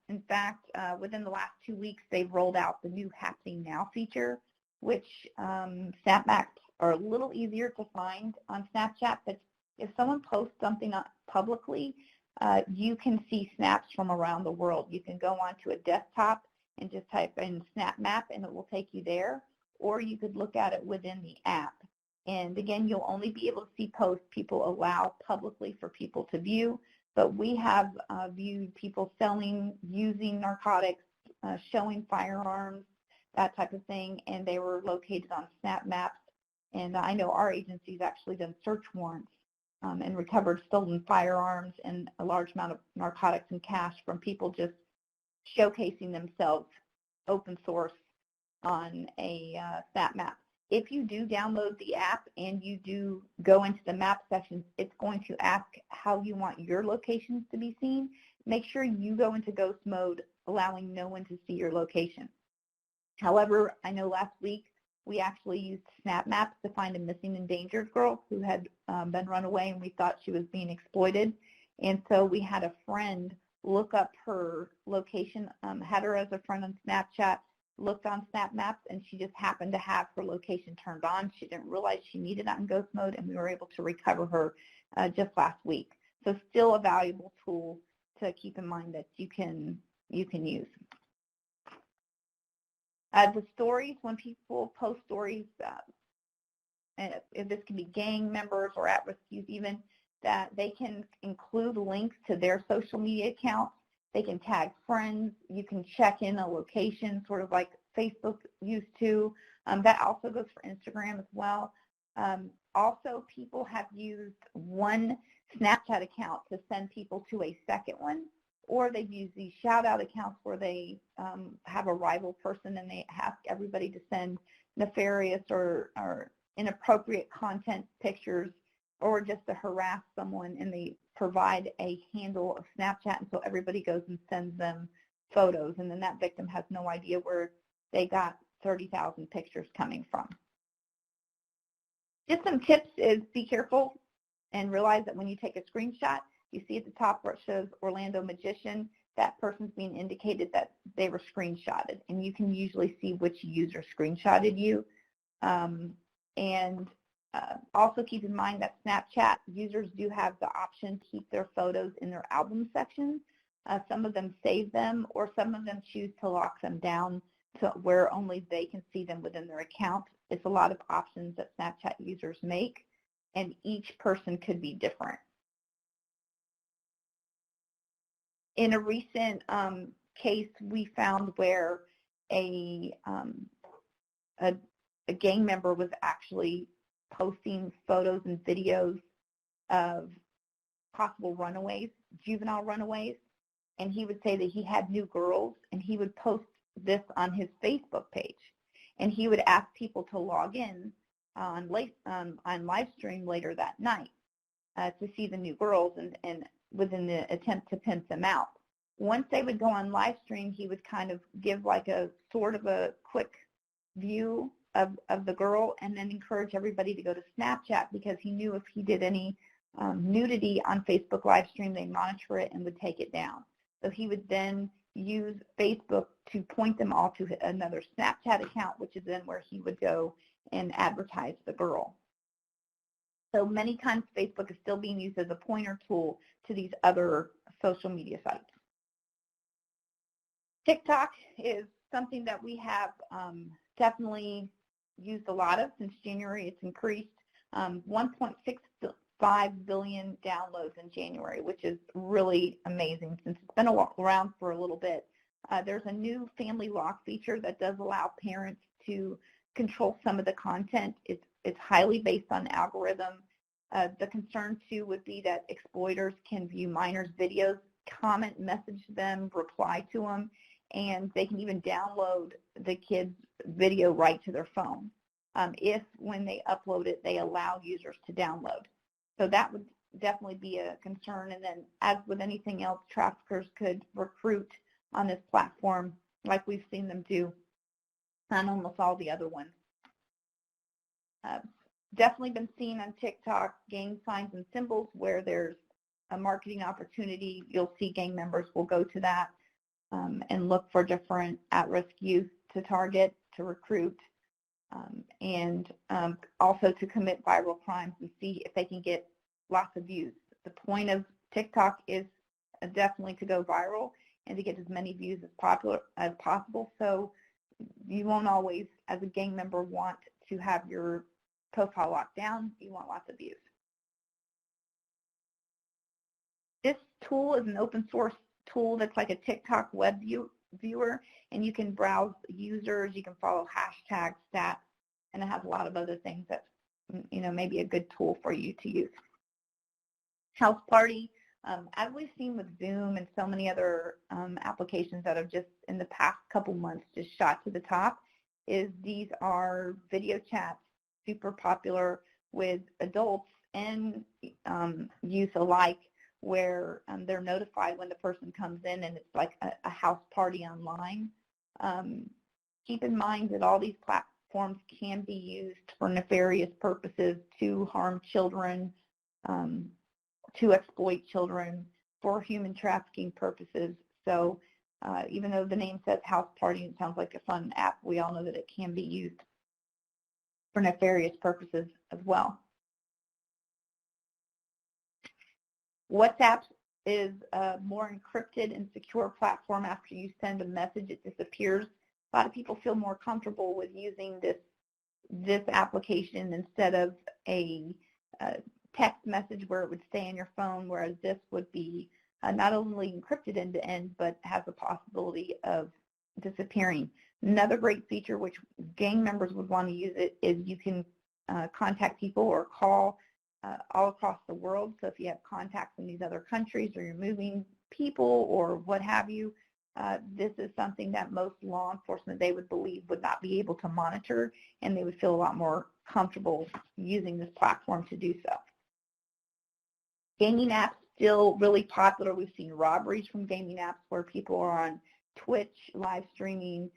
In fact, within the last 2 weeks, they've rolled out the new Happening Now feature, which Snap Maps are a little easier to find on Snapchat, but if someone posts something publicly, you can see snaps from around the world. You can go onto a desktop and just type in Snap Map and it will take you there, or you could look at it within the app. And again, you'll only be able to see posts people allow publicly for people to view, but we have viewed people selling, using narcotics, showing firearms, that type of thing, and they were located on Snap Maps. And I know our agency's actually done search warrants and recovered stolen firearms and a large amount of narcotics and cash from people just showcasing themselves open source on a Snap Map. If you do download the app and you do go into the map sections, it's going to ask how you want your locations to be seen. Make sure you go into ghost mode, allowing no one to see your location. However, I know last week we actually used Snap Maps to find a missing endangered girl who had been run away, and we thought she was being exploited. And so we had a friend look up her location, had her as a friend on Snapchat, looked on Snap Maps, and she just happened to have her location turned on. She didn't realize she needed it in ghost mode, and we were able to recover her just last week. So still a valuable tool to keep in mind that you can use. The stories, when people post stories, if this can be gang members or at-risk youth even, that they can include links to their social media accounts. They can tag friends. You can check in a location, sort of like Facebook used to. That also goes for Instagram as well. Also, people have used one Snapchat account to send people to a second one, or they've used these shout-out accounts where they have a rival person and they ask everybody to send nefarious or inappropriate content, pictures, or just to harass someone, and they provide a handle of Snapchat, and so everybody goes and sends them photos, and then that victim has no idea where they got 30,000 pictures coming from. Just some tips is be careful and realize that when you take a screenshot, you see at the top where it shows Orlando Magician, that person's being indicated that they were screenshotted, and you can usually see which user screenshotted you. Also keep in mind that Snapchat users do have the option to keep their photos in their album section. Some of them save them, or some of them choose to lock them down to where only they can see them within their account. It's a lot of options that Snapchat users make, and each person could be different. In a recent case, we found where a gang member was actually posting photos and videos of possible runaways, juvenile runaways, and he would say that he had new girls, and he would post this on his Facebook page, and he would ask people to log in on live stream later that night to see the new girls and within the attempt to pimp them out. Once they would go on live stream, he would kind of give like a sort of a quick view of the girl, and then encourage everybody to go to Snapchat, because he knew if he did any nudity on Facebook live stream, they monitor it and would take it down. So he would then use Facebook to point them all to another Snapchat account, which is then where he would go and advertise the girl. So many times Facebook is still being used as a pointer tool to these other social media sites. TikTok is something that we have definitely used a lot of since January. It's increased 1.65 billion downloads in January, which is really amazing since it's been around for a little bit. There's a new family lock feature that does allow parents to control some of the content. It's highly based on algorithm. The concern too would be that exploiters can view minors' videos, comment, message them, reply to them, and they can even download the kids' video right to their phone if, when they upload it, they allow users to download. So that would definitely be a concern. And then, as with anything else, traffickers could recruit on this platform like we've seen them do on almost all the other ones. Definitely been seen on TikTok gang signs and symbols where there's a marketing opportunity. You'll see gang members will go to that and look for different at-risk youth to target, to recruit, and also to commit viral crimes and see if they can get lots of views. The point of TikTok is definitely to go viral and to get as many views as possible. So you won't always, as a gang member, want to have your profile locked down. You want lots of views. This tool is an open source tool that's like a TikTok web viewer, and you can browse users, you can follow hashtags, stats, and it has a lot of other things that, may be a good tool for you to use. Houseparty, as we've seen with Zoom and so many other applications that have just in the past couple months just shot to the top, is these are video chats, super popular with adults and youth alike, where they're notified when the person comes in, and it's like a house party online. Keep in mind that all these platforms can be used for nefarious purposes to harm children, to exploit children for human trafficking purposes. So even though the name says Houseparty, it sounds like a fun app, we all know that it can be used for nefarious purposes as well. WhatsApp is a more encrypted and secure platform. After you send a message, it disappears. A lot of people feel more comfortable with using this application instead of a text message where it would stay in your phone, whereas this would be not only encrypted end-to-end, but has the possibility of disappearing. Another great feature which gang members would want to use it is you can contact people or call all across the world. So if you have contacts in these other countries or you're moving people or what have you, this is something that most law enforcement, they would believe, would not be able to monitor, and they would feel a lot more comfortable using this platform to do so. Gaming apps still really popular. We've seen robberies from gaming apps where people are on Twitch live streaming,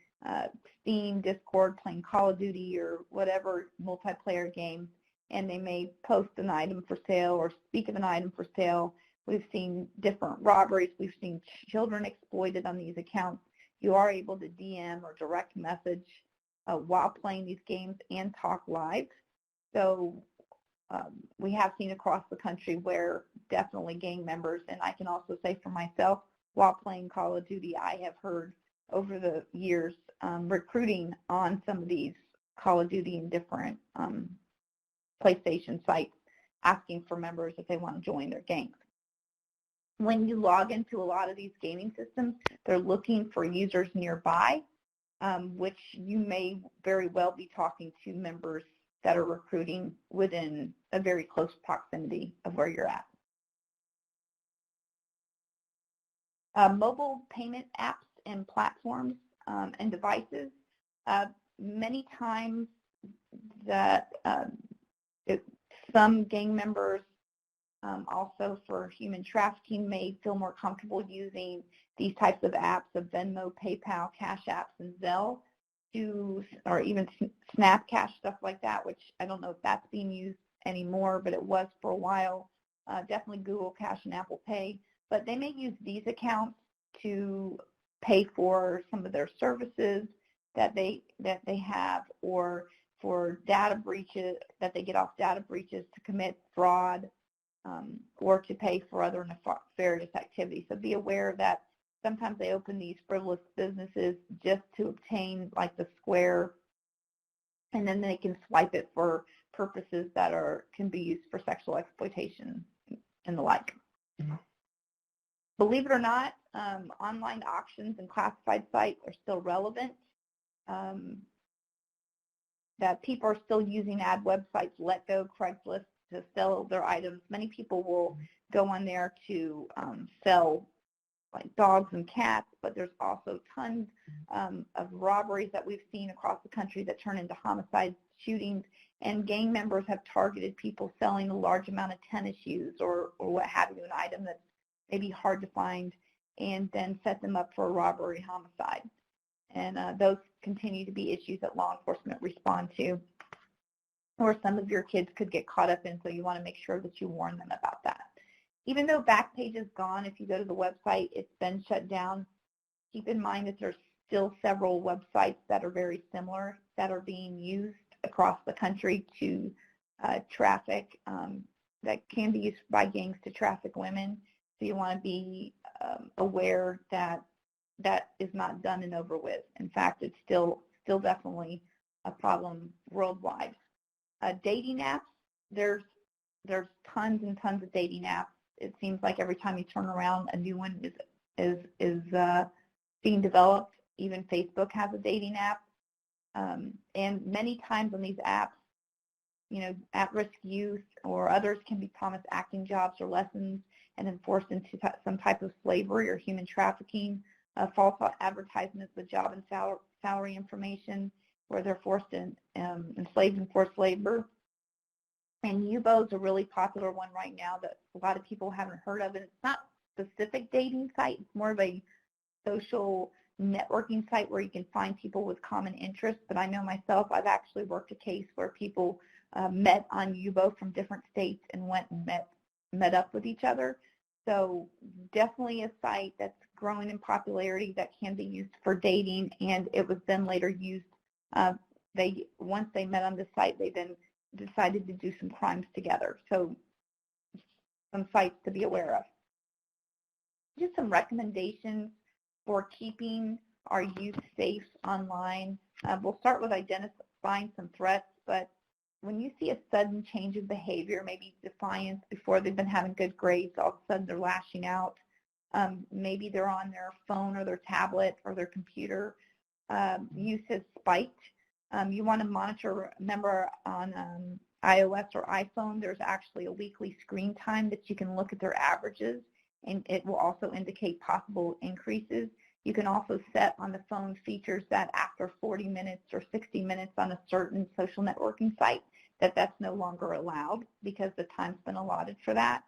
Steam, Discord, playing Call of Duty or whatever multiplayer game, and they may post an item for sale or speak of an item for sale. We've seen different robberies. We've seen children exploited on these accounts. You are able to DM or direct message while playing these games and talk live. So we have seen across the country where definitely gang members, and I can also say for myself, while playing Call of Duty, I have heard over the years recruiting on some of these Call of Duty and different PlayStation sites asking for members if they want to join their gangs. When you log into a lot of these gaming systems, they're looking for users nearby, which you may very well be talking to members that are recruiting within a very close proximity of where you're at. Mobile payment apps and platforms and devices. Many times that some gang members also for human trafficking may feel more comfortable using these types of apps of Venmo, PayPal, Cash Apps, and Zelle, or even Snapcash, stuff like that, which I don't know if that's being used anymore, but it was for a while. Definitely Google Cash and Apple Pay. But they may use these accounts to pay for some of their services that they have, or for data breaches that they get off data breaches to commit fraud, or to pay for other nefarious activities. So be aware that sometimes they open these frivolous businesses just to obtain like the Square, and then they can swipe it for purposes that can be used for sexual exploitation and the like. Mm-hmm. Believe it or not, online auctions and classified sites are still relevant. That people are still using ad websites, Letgo, Craigslist, to sell their items. Many people will go on there to sell like dogs and cats, but there's also tons of robberies that we've seen across the country that turn into homicides, shootings, and gang members have targeted people selling a large amount of tennis shoes or what have you, an item that's maybe hard to find, and then set them up for a robbery, homicide. And those continue to be issues that law enforcement respond to, or some of your kids could get caught up in, so you want to make sure that you warn them about that. Even though Backpage is gone, if you go to the website, it's been shut down. Keep in mind that there's still several websites that are very similar that are being used across the country to traffic, that can be used by gangs to traffic women. So you want to be aware that that is not done and over with. In fact, it's still definitely a problem worldwide. Dating apps, there's tons and tons of dating apps. It seems like every time you turn around, a new one is being developed. Even Facebook has a dating app, and many times on these apps, you know, at-risk youth or others can be promised acting jobs or lessons and then forced into some type of slavery or human trafficking. False advertisements with job and salary information where they're forced in enslaved and forced labor. And Yubo is a really popular one right now that a lot of people haven't heard of. And it's not a specific dating site. It's more of a social networking site where you can find people with common interests, but I know myself, I've actually worked a case where people met on Yubo from different states and went and met up with each other. So definitely a site that's growing in popularity that can be used for dating, and it was then later used, once they met on the site, they then decided to do some crimes together. So some sites to be aware of. Just some recommendations for keeping our youth safe online. We'll start with identifying some threats, but when you see a sudden change of behavior, maybe defiance before they've been having good grades, all of a sudden they're lashing out. Maybe they're on their phone or their tablet or their computer. Use has spiked. You want to monitor, remember on iOS or iPhone, there's actually a weekly screen time that you can look at their averages, and it will also indicate possible increases. You can also set on the phone features that after 40 minutes or 60 minutes on a certain social networking site, that's no longer allowed because the time's been allotted for that.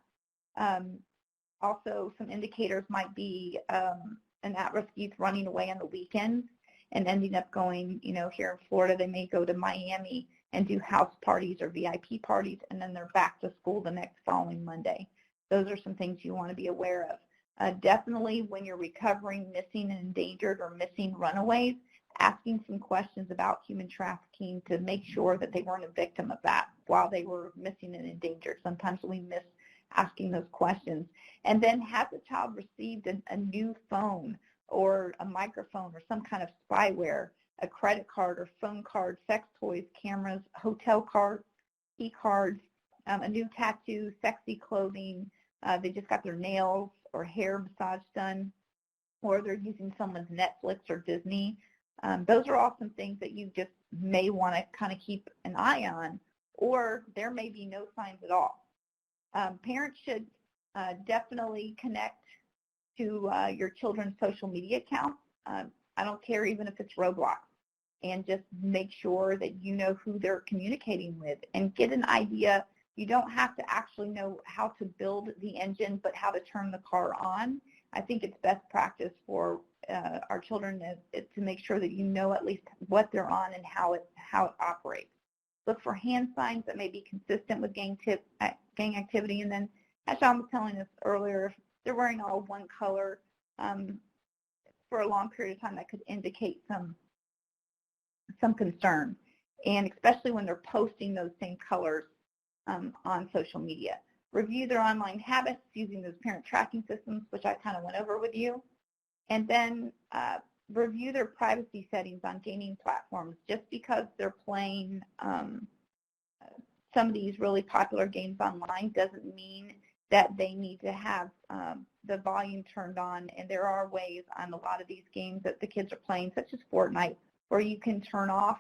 Also, some indicators might be an at-risk youth running away on the weekends and ending up going, here in Florida, they may go to Miami and do house parties or VIP parties, and then they're back to school the next following Monday. Those are some things you want to be aware of. Definitely when you're recovering missing and endangered or missing runaways, asking some questions about human trafficking to make sure that they weren't a victim of that while they were missing and endangered. Sometimes we miss asking those questions. And then has the child received a new phone or a microphone or some kind of spyware, a credit card or phone card, sex toys, cameras, hotel cards, e-cards, a new tattoo, sexy clothing, they just got their nails or hair massage done, or they're using someone's Netflix or Disney. Those are all some things that you just may want to kind of keep an eye on, or there may be no signs at all. Parents should definitely connect to your children's social media accounts. I don't care even if it's Roblox, and just make sure that you know who they're communicating with and get an idea. You don't have to actually know how to build the engine, but how to turn the car on. I think it's best practice for our children to make sure that you know at least what they're on and how it operates. Look for hand signs that may be consistent with gang activity, and then, as Sean was telling us earlier, if they're wearing all one color for a long period of time, that could indicate some concern, and especially when they're posting those same colors on social media. Review their online habits using those parent tracking systems, which I kind of went over with you, and then review their privacy settings on gaming platforms. Just because they're playing some of these really popular games online doesn't mean that they need to have the volume turned on, and there are ways on a lot of these games that the kids are playing, such as Fortnite, where you can turn off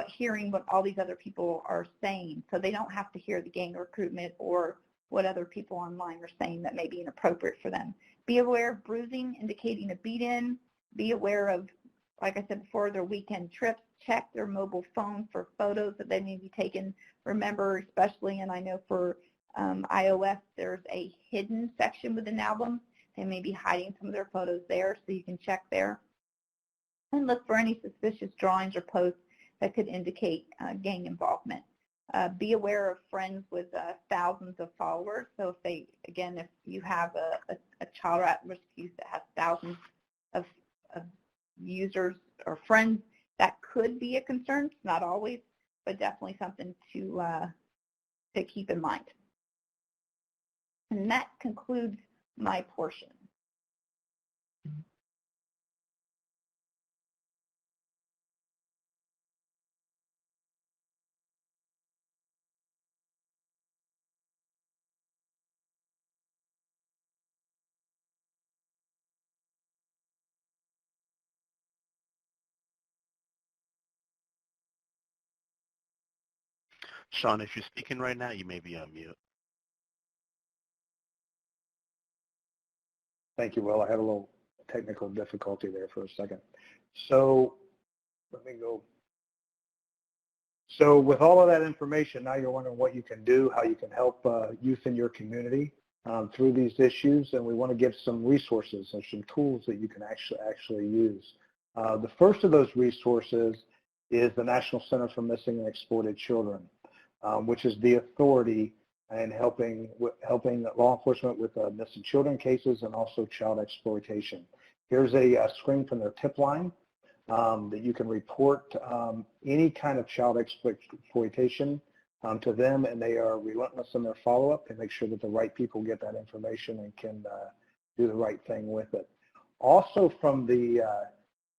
hearing what all these other people are saying, so they don't have to hear the gang recruitment or what other people online are saying that may be inappropriate for them. Be aware of bruising, indicating a beat-in. Be aware of, like I said before, their weekend trips. Check their mobile phone for photos that they may be taken. Remember, especially, and I know for iOS, there's a hidden section within albums. They may be hiding some of their photos there, so you can check there. And look for any suspicious drawings or posts that could indicate gang involvement. Be aware of friends with thousands of followers. So if you have a child or at-risk youth that has thousands of users or friends, that could be a concern. Not always, but definitely something to keep in mind. And that concludes my portion. Sean, if you're speaking right now, you may be on mute. Thank you, Will. I had a little technical difficulty there for a second. So let me go. So with all of that information, now you're wondering what you can do, how you can help youth in your community. through these issues, and we want to give some resources and some tools that you can actually use. The first of those resources is the National Center for Missing and Exploited Children, which is the authority in helping law enforcement with missing children cases and also child exploitation. Here's a screen from their tip line that you can report any kind of child exploitation to them, and they are relentless in their follow-up and make sure that the right people get that information and can do the right thing with it. Also from the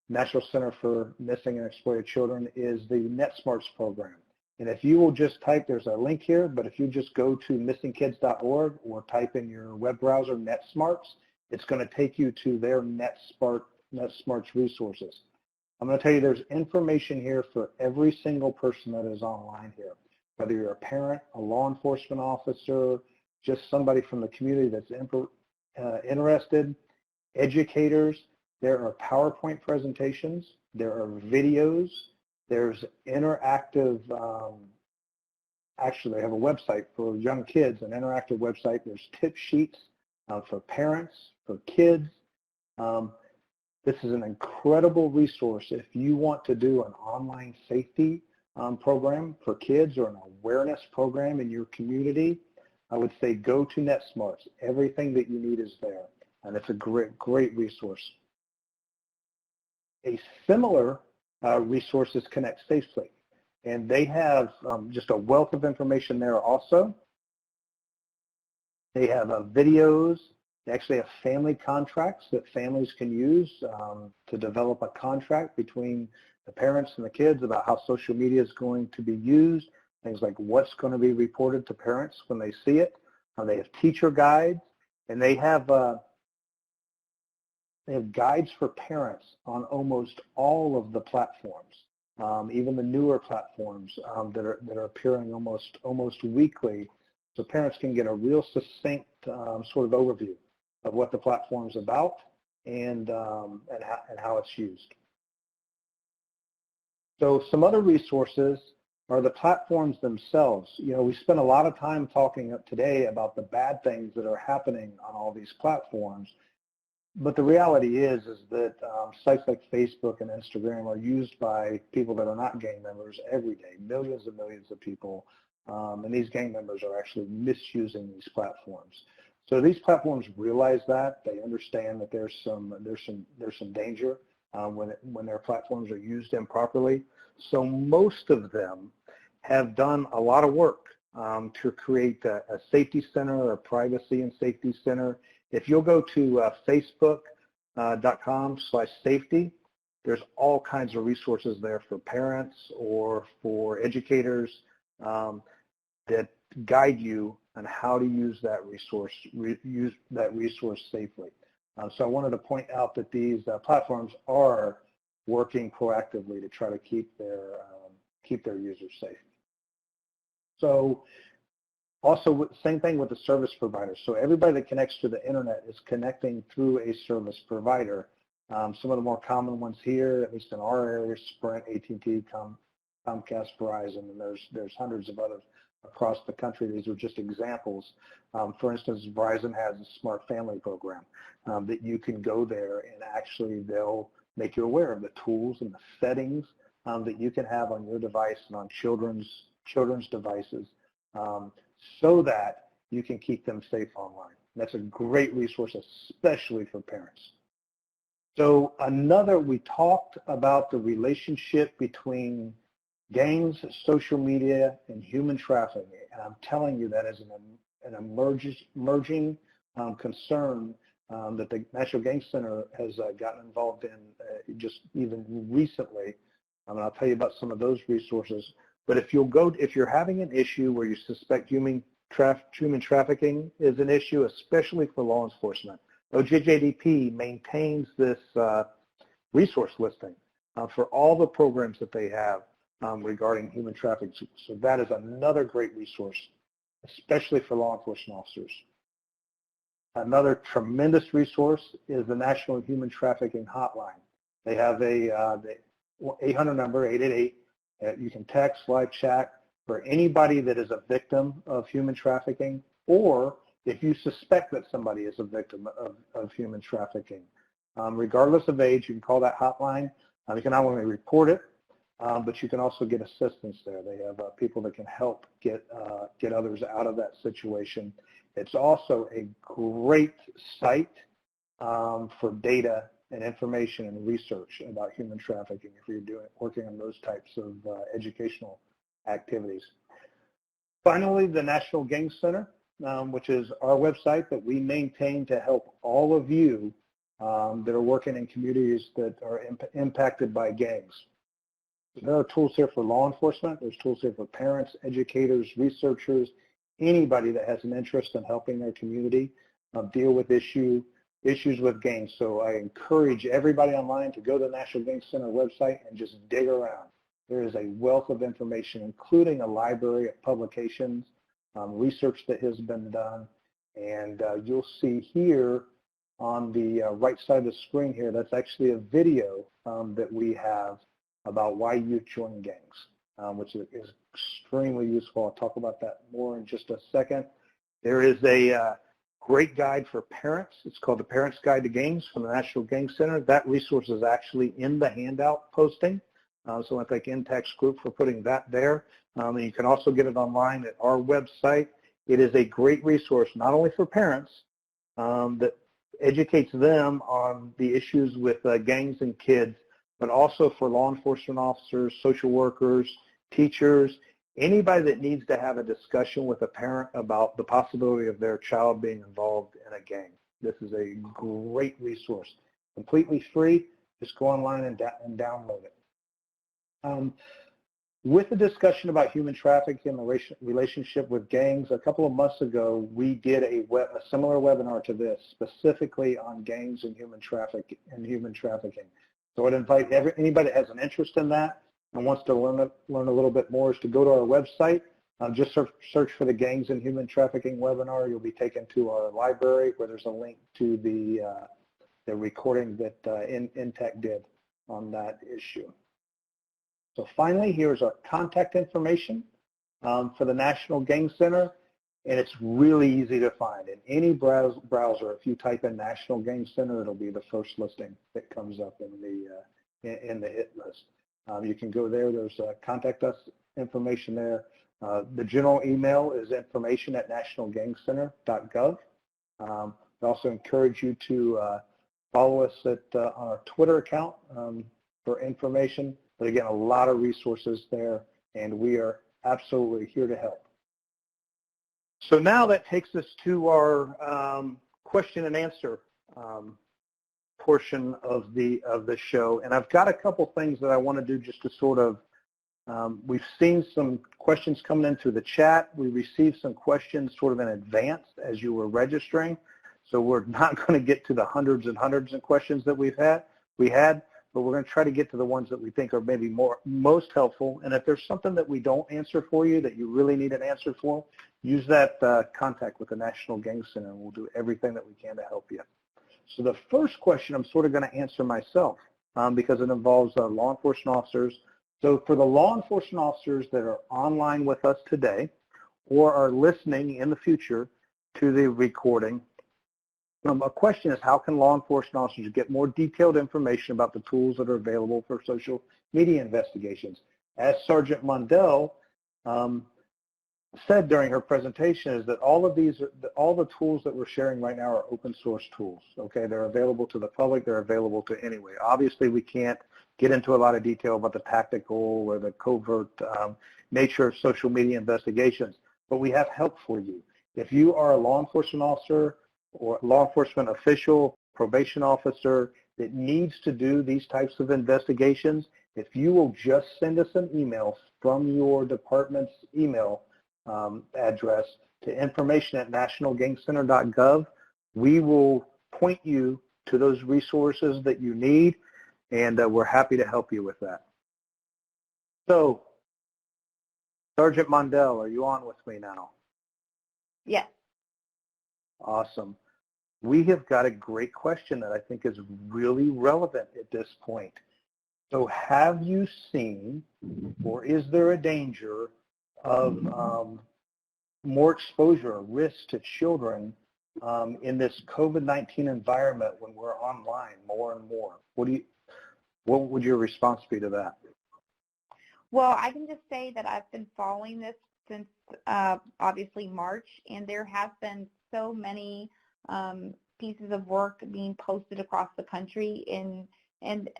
National Center for Missing and Exploited Children is the NetSmarts program. And if you will just type, there's a link here, but if you just go to missingkids.org or type in your web browser NetSmarts, it's going to take you to their NetSmarts resources. I'm going to tell you there's information here for every single person that is online here, whether you're a parent, a law enforcement officer, just somebody from the community that's interested, educators. There are PowerPoint presentations, there are videos, there's interactive, actually they have a website for young kids, an interactive website. There's tip sheets for parents, for kids. This is an incredible resource if you want to do an online safety program for kids or an awareness program in your community. I would say go to NetSmarts. Everything that you need is there, and it's a great resource. A similar resource is Connect Safely, and they have just a wealth of information there also. They have videos. They actually have family contracts that families can use to develop a contract between the parents and the kids about how social media is going to be used, things like what's going to be reported to parents when they see it. They have teacher guides, and they have guides for parents on almost all of the platforms, even the newer platforms that are appearing almost weekly, so parents can get a real succinct sort of overview of what the platform's about and how it's used. So some other resources are the platforms themselves. You know, we spent a lot of time talking today about the bad things that are happening on all these platforms, but the reality is that sites like Facebook and Instagram are used by people that are not gang members every day, millions and millions of people, and these gang members are actually misusing these platforms. So these platforms realize that. They understand that there's some danger when their platforms are used improperly. So most of them have done a lot of work to create a safety center, a privacy and safety center. If you'll go to facebook.com/safety, there's all kinds of resources there for parents or for educators that guide you on how to use that resource safely. So I wanted to point out that these platforms are working proactively to try to keep their users safe. So also, same thing with the service providers. So everybody that connects to the internet is connecting through a service provider. Some of the more common ones here, at least in our area, Sprint, AT&T, Comcast, Verizon, and there's hundreds of others across the country. These are just examples. For instance, Verizon has a Smart Family program that you can go there and actually they'll make you aware of the tools and the settings that you can have on your device and on children's devices so that you can keep them safe online. That's a great resource, especially for parents. So we talked about the relationship between gangs, social media, and human trafficking. And I'm telling you that is an emerging concern that the National Gang Center has gotten involved in just even recently. And I'll tell you about some of those resources. But if you're having an issue where you suspect human trafficking is an issue, especially for law enforcement, OJJDP maintains this resource listing for all the programs that they have regarding human trafficking. So that is another great resource, especially for law enforcement officers. Another tremendous resource is the National Human Trafficking Hotline. They have the 800 number, 888. You can text, live chat for anybody that is a victim of human trafficking, or if you suspect that somebody is a victim of human trafficking. Regardless of age, you can call that hotline. You can not only report it, but you can also get assistance there. They have people that can help get others out of that situation. It's also a great site for data and information and research about human trafficking if you're working on those types of educational activities. Finally, the National Gang Center, which is our website that we maintain to help all of you that are working in communities that are impacted by gangs. There are tools here for law enforcement. There's tools here for parents, educators, researchers, anybody that has an interest in helping their community deal with issues with gangs. So I encourage everybody online to go to the National Gang Center website and just dig around. There is a wealth of information, including a library of publications, research that has been done, and you'll see here on the right side of the screen here, that's actually a video that we have about why youth join gangs, which is extremely useful. I'll talk about that more in just a second. There is a great guide for parents. It's called The Parent's Guide to Gangs from the National Gang Center. That resource is actually in the handout posting. So I thank NTTAC's group for putting that there. And you can also get it online at our website. It is a great resource, not only for parents, that educates them on the issues with gangs and kids, but also for law enforcement officers, social workers, teachers, anybody that needs to have a discussion with a parent about the possibility of their child being involved in a gang. This is a great resource, completely free. Just go online and download it. With the discussion about human trafficking and the relationship with gangs, a couple of months ago, we did a similar webinar to this, specifically on gangs and human trafficking. So I'd invite anybody that has an interest in that and wants to learn a little bit more is to go to our website. Just search for the Gangs and Human Trafficking webinar. You'll be taken to our library where there's a link to the recording that NTTAC did on that issue. So finally, here's our contact information for the National Gang Center, and it's really easy to find. In any browser, if you type in National Gang Center, it'll be the first listing that comes up in the hit list. You can go there. There's contact us information there. The general email is information@nationalgangcenter.gov. We also encourage you to follow us on our Twitter account for information. But again, a lot of resources there, and we are absolutely here to help. So now that takes us to our question and answer portion of the show, and I've got a couple things that I want to do just to sort of. We've seen some questions coming in through the chat. We received some questions sort of in advance as you were registering, so we're not going to get to the hundreds and hundreds of questions that we had. But we're going to try to get to the ones that we think are maybe most helpful. And if there's something that we don't answer for you that you really need an answer for, use that contact with the National Gang Center, and we'll do everything that we can to help you. So the first question I'm sort of going to answer myself because it involves law enforcement officers. So for the law enforcement officers that are online with us today or are listening in the future to the recording, a question is, how can law enforcement officers get more detailed information about the tools that are available for social media investigations? As Sergeant Mundell said during her presentation, is that all the tools that we're sharing right now are open source tools. Okay, they're available to the public. They're available to anyone. Obviously, we can't get into a lot of detail about the tactical or the covert nature of social media investigations, but we have help for you. If you are a law enforcement officer or law enforcement official, probation officer that needs to do these types of investigations, if you will just send us an email from your department's email address to information@nationalgangcenter.gov, we will point you to those resources that you need, and we're happy to help you with that. So, Sergeant Mondell, are you on with me now? Yes. Awesome. We have got a great question that I think is really relevant at this point. So have you seen, or is there a danger of more exposure or risk to children in this COVID-19 environment when we're online more and more? What would your response be to that? Well, I can just say that I've been following this since obviously March, and there have been so many pieces of work being posted across the country and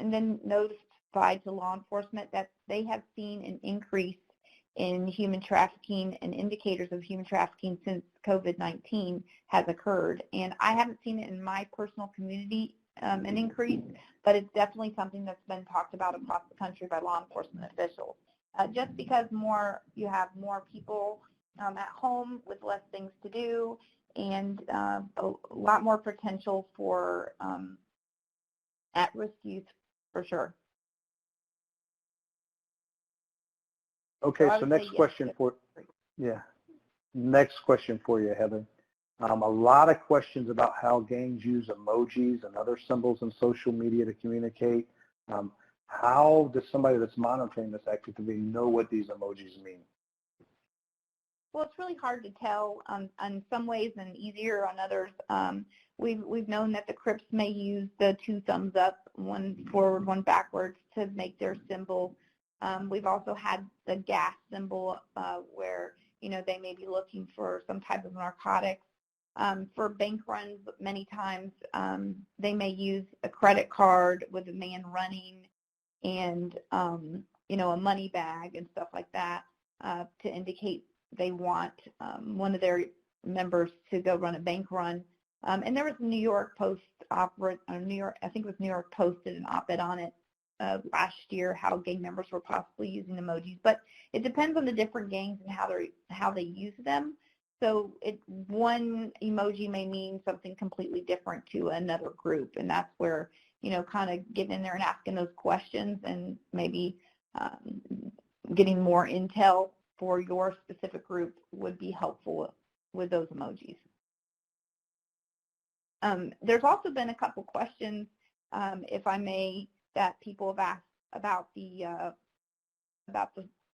then notified to law enforcement that they have seen an increase in human trafficking and indicators of human trafficking since COVID-19 has occurred. And I haven't seen it in my personal community an increase, but it's definitely something that's been talked about across the country by law enforcement officials. Just because you have more people at home with less things to do and a lot more potential for at-risk youth for sure. Okay, so next question for you, Heather. A lot of questions about how gangs use emojis and other symbols in social media to communicate. How does somebody that's monitoring this activity know what these emojis mean? Well, it's really hard to tell on some ways and easier on others. We've known that the Crips may use the two thumbs up, one forward, one backwards, to make their symbol. We've also had the gas symbol where, they may be looking for some type of narcotics. For bank runs, many times they may use a credit card with a man running and, a money bag and stuff like that to indicate they want one of their members to go run a bank run. And there was a New York Post I think it was New York Post did an op-ed on it last year, how gang members were possibly using emojis. But it depends on the different gangs and how they use them. So one emoji may mean something completely different to another group, and that's where, kind of getting in there and asking those questions and maybe getting more intel for your specific group would be helpful with those emojis. There's also been a couple questions, if I may, that people have asked about the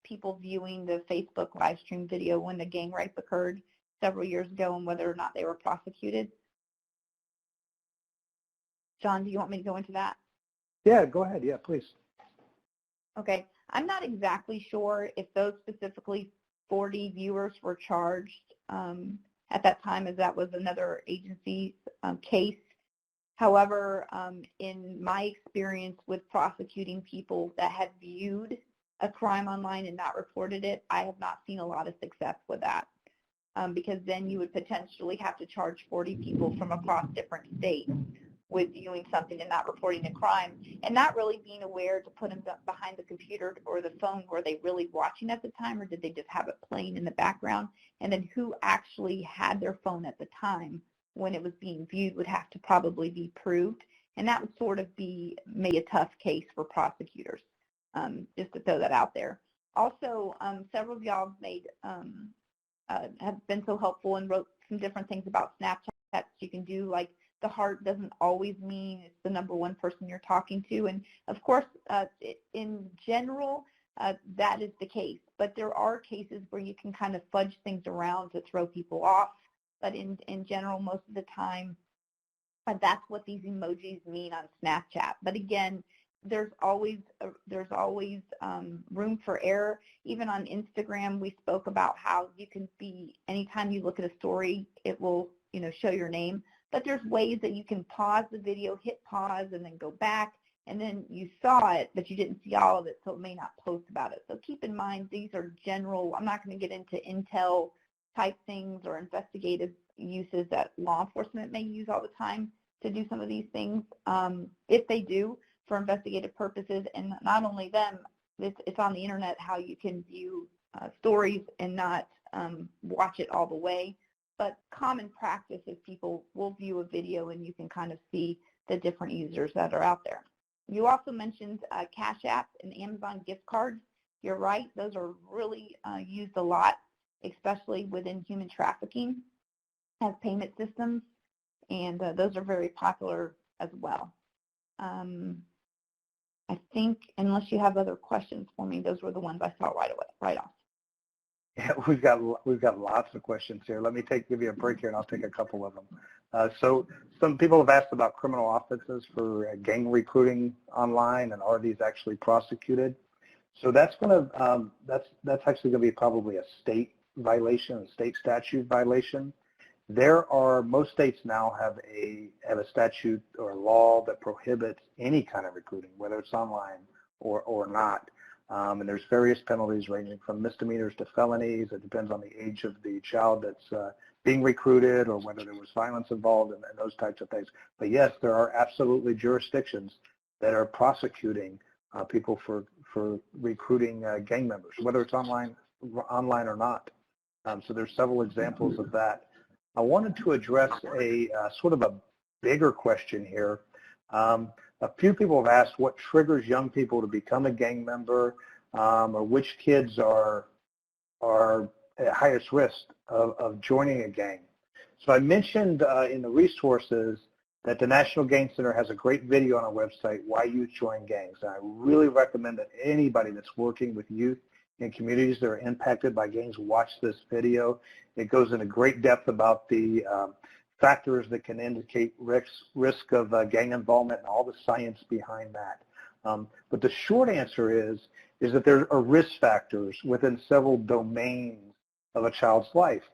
people viewing the Facebook live stream video when the gang rape occurred several years ago and whether or not they were prosecuted. John, do you want me to go into that? Yeah, go ahead. Yeah, please. Okay. I'm not exactly sure if those specifically 40 viewers were charged at that time, as that was another agency's case. However, in my experience with prosecuting people that had viewed a crime online and not reported it, I have not seen a lot of success with that. Because then you would potentially have to charge 40 people from across different states with viewing something and not reporting a crime, and not really being aware to put them behind the computer or the phone. Were they really watching at the time, or did they just have it playing in the background? And then who actually had their phone at the time when it was being viewed would have to probably be proved, and that would sort of be maybe a tough case for prosecutors, just to throw that out there. Also, several of y'all have been so helpful and wrote some different things about Snapchat that you can do, like the heart doesn't always mean it's the number one person you're talking to. And of course, in general, that is the case. But there are cases where you can kind of fudge things around to throw people off. But in general, most of the time, that's what these emojis mean on Snapchat. But again, there's always room for error. Even on Instagram, we spoke about how you can be, anytime you look at a story, it will show your name. But there's ways that you can pause the video, hit pause, and then go back, and then you saw it, but you didn't see all of it, so it may not post about it. So keep in mind, these are general. I'm not going to get into intel type things or investigative uses that law enforcement may use all the time to do some of these things, if they do, for investigative purposes. And not only them, it's on the internet how you can view stories and not watch it all the way. But common practice is people will view a video and you can kind of see the different users that are out there. You also mentioned Cash App and Amazon gift cards. You're right, those are really used a lot, especially within human trafficking as payment systems, and those are very popular as well. I think, unless you have other questions for me, those were the ones I saw right off. Yeah, we've got lots of questions here. Let me give you a break here, and I'll take a couple of them. So some people have asked about criminal offenses for gang recruiting online, and are these actually prosecuted? So that's that's actually going to be probably a state violation, a state statute violation. Most states now have a statute or a law that prohibits any kind of recruiting, whether it's online or not. And there's various penalties ranging from misdemeanors to felonies. It depends on the age of the child that's being recruited or whether there was violence involved and those types of things. But yes, there are absolutely jurisdictions that are prosecuting people for recruiting gang members, whether it's online or not. So there's several examples of that. I wanted to address a sort of a bigger question here. A few people have asked what triggers young people to become a gang member, or which kids are at highest risk of joining a gang. So I mentioned in the resources that the National Gang Center has a great video on our website, Why Youth Join Gangs. And I really recommend that anybody that's working with youth in communities that are impacted by gangs watch this video. It goes into great depth about the factors that can indicate risk of gang involvement and all the science behind that. But the short answer is that there are risk factors within several domains of a child's life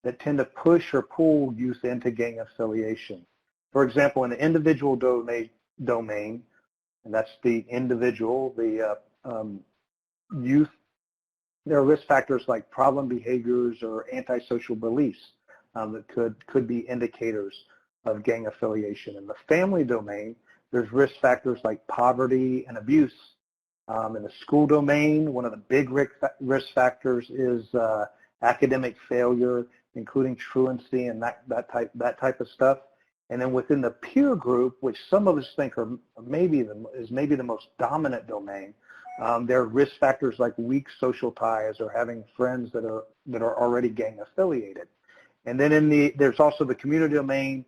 that tend to push or pull youth into gang affiliation. For example, in the individual domain, and that's the individual, the youth, there are risk factors like problem behaviors or antisocial beliefs that could be indicators of gang affiliation. In the family domain, there's risk factors like poverty and abuse. In the school domain, one of the big risk factors is academic failure, including truancy and that type of stuff. And then within the peer group, which some of us think is maybe the most dominant domain, there are risk factors like weak social ties or having friends that are already gang affiliated. And then there's also the community domain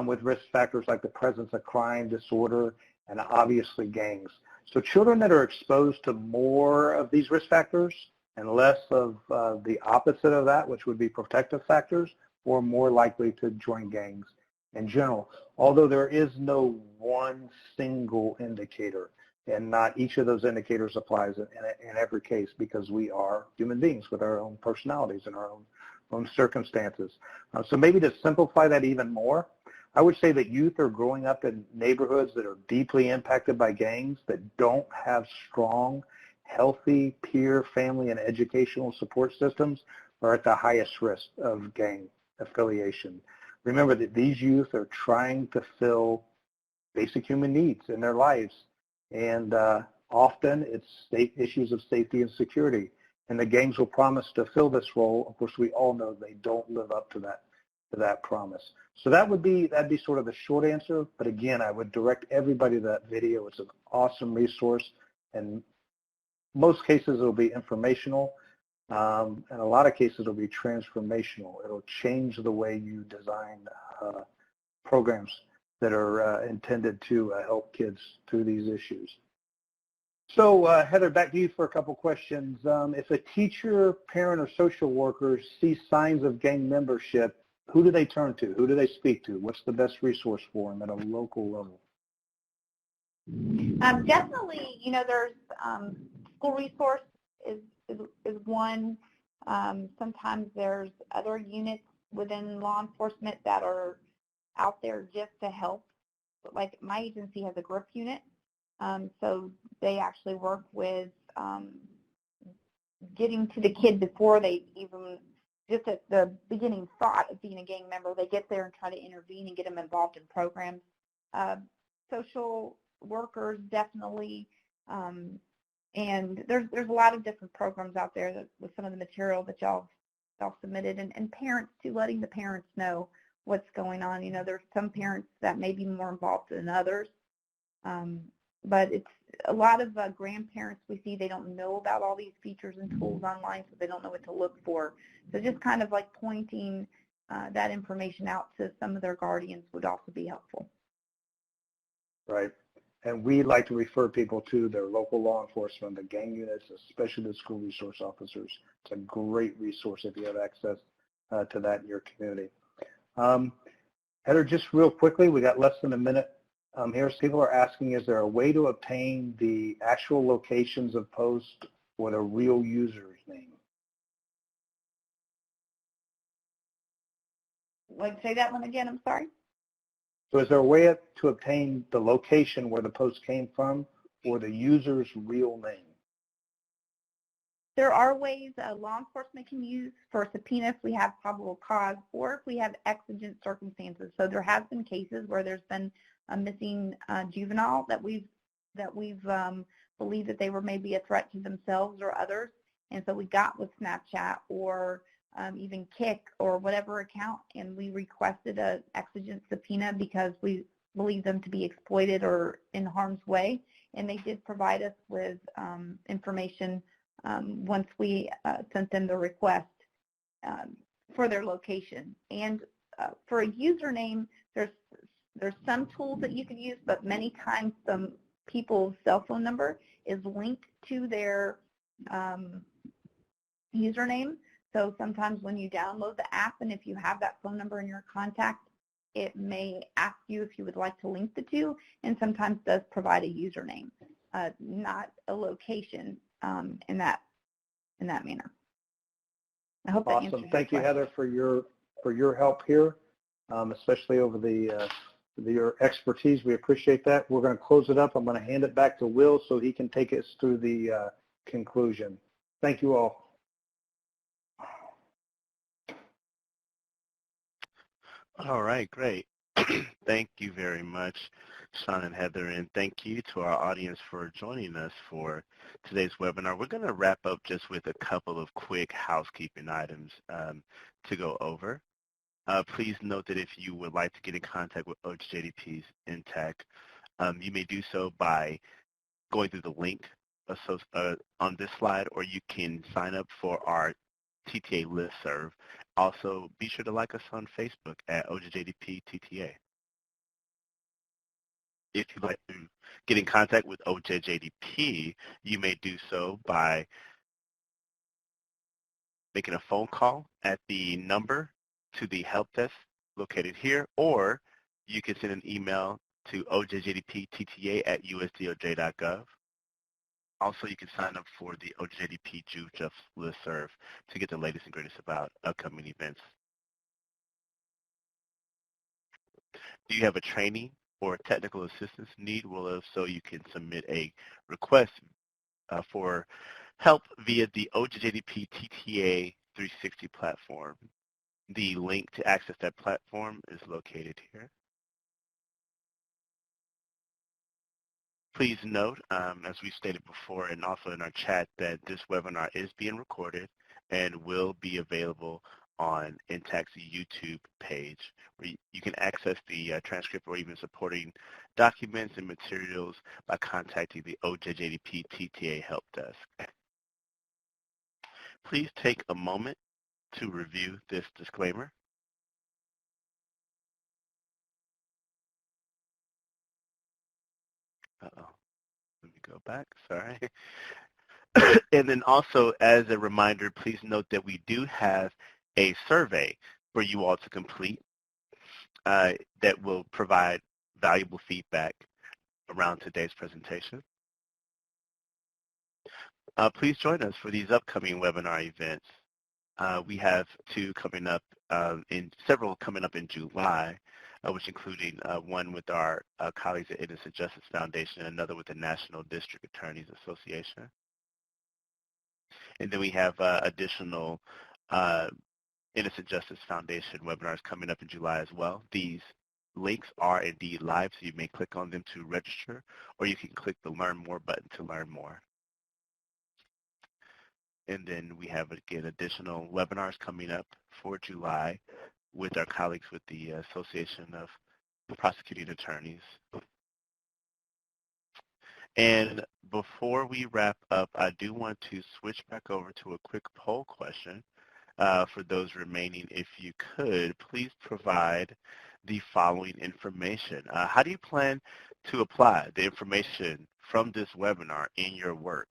with risk factors like the presence of crime, disorder, and obviously gangs. So children that are exposed to more of these risk factors and less of the opposite of that, which would be protective factors, are more likely to join gangs in general. Although there is no one single indicator, and not each of those indicators applies in every case, because we are human beings with our own personalities and our own circumstances. So maybe to simplify that even more, I would say that youth are growing up in neighborhoods that are deeply impacted by gangs, that don't have strong, healthy peer, family, and educational support systems, are at the highest risk of gang affiliation. Remember that these youth are trying to fill basic human needs in their lives, and often it's issues of safety and security. And the gangs will promise to fill this role. Of course, we all know they don't live up to that promise. So that'd be sort of the short answer. But again, I would direct everybody to that video. It's an awesome resource, and most cases it'll be informational. In a lot of cases it'll be transformational. It'll change the way you design programs that are intended to help kids through these issues. So Heather, back to you for a couple questions. If a teacher, parent, or social worker sees signs of gang membership, who do they turn to? Who do they speak to? What's the best resource for them at a local level? Definitely, there's school resource is one. Sometimes there's other units within law enforcement that are out there just to help. Like my agency has a grip unit, so they actually work with getting to the kid before they even, just at the beginning thought of being a gang member. They get there and try to intervene and get them involved in programs. Social workers definitely, and there's a lot of different programs out there that, with some of the material that y'all submitted, and parents too, letting the parents know what's going on. There's some parents that may be more involved than others, but it's a lot of grandparents we see, they don't know about all these features and tools online, so they don't know what to look for. So just kind of like pointing that information out to some of their guardians would also be helpful. Right. And we like to refer people to their local law enforcement, the gang units, especially the school resource officers. It's a great resource if you have access to that in your community. Heather, just real quickly, we got less than a minute here. So people are asking, is there a way to obtain the actual locations of posts or the real user's name? Like, say that one again, I'm sorry. So is there a way to obtain the location where the post came from or the user's real name? There are ways law enforcement can use for subpoena if we have probable cause or if we have exigent circumstances. So there have been cases where there's been a missing juvenile that we've believed that they were maybe a threat to themselves or others. And so we got with Snapchat or even Kik or whatever account, and we requested an exigent subpoena because we believe them to be exploited or in harm's way. And they did provide us with information once we sent them the request for their location. And for a username, there's some tools that you can use, but many times some people's cell phone number is linked to their username. So sometimes when you download the app and if you have that phone number in your contact, it may ask you if you would like to link the two, and sometimes does provide a username, not a location in that manner. I hope that answers your Awesome. Thank you, question. Heather, for your help here, especially over your expertise. We appreciate that. We're going to close it up. I'm going to hand it back to Will so he can take us through the conclusion. Thank you all. All right, great. Thank you very much, Sean and Heather, and thank you to our audience for joining us for today's webinar. We're going to wrap up just with a couple of quick housekeeping items to go over. Please note that if you would like to get in contact with OJJDP NTTAC, you may do so by going through the link on this slide, or you can sign up for our TTA listserv. Also, be sure to like us on Facebook at OJJDP TTA. If you'd like to get in contact with OJJDP, you may do so by making a phone call at the number to the help desk located here, or you can send an email to ojjdptta@usdoj.gov. Also, you can sign up for the OJJDP Justice listserv to get the latest and greatest about upcoming events. Do you have a training or technical assistance need? Well, if so, you can submit a request for help via the OJJDP TTA 360 platform. The link to access that platform is located here. Please note, as we stated before and also in our chat, that this webinar is being recorded and will be available on NTTAC's YouTube page, where you can access the transcript or even supporting documents and materials by contacting the OJJDP TTA Help Desk. Please take a moment to review this disclaimer. Uh-oh. Let me go back, sorry. And then also, as a reminder, please note that we do have a survey for you all to complete that will provide valuable feedback around today's presentation. Please join us for these upcoming webinar events. We have several coming up in July, which including one with our colleagues at Innocent Justice Foundation and another with the National District Attorneys Association. And then we have additional Innocent Justice Foundation webinars coming up in July as well. These links are indeed live, so you may click on them to register, or you can click the Learn More button to learn more. And then we have, again, additional webinars coming up for July with our colleagues with the Association of Prosecuting Attorneys. And before we wrap up, I do want to switch back over to a quick poll question for those remaining. If you could, please provide the following information. How do you plan to apply the information from this webinar in your work?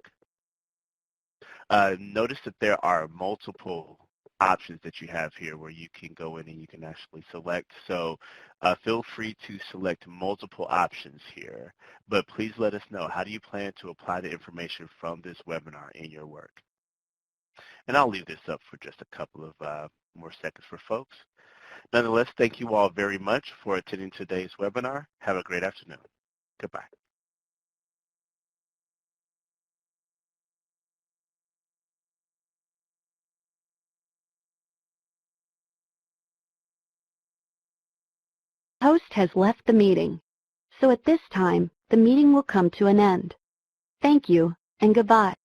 Notice that there are multiple options that you have here where you can go in and you can actually select. So feel free to select multiple options here, but please let us know, how do you plan to apply the information from this webinar in your work? And I'll leave this up for just a couple of more seconds for folks. Nonetheless, thank you all very much for attending today's webinar. Have a great afternoon. Goodbye. Host has left the meeting, so at this time, the meeting will come to an end. Thank you and goodbye.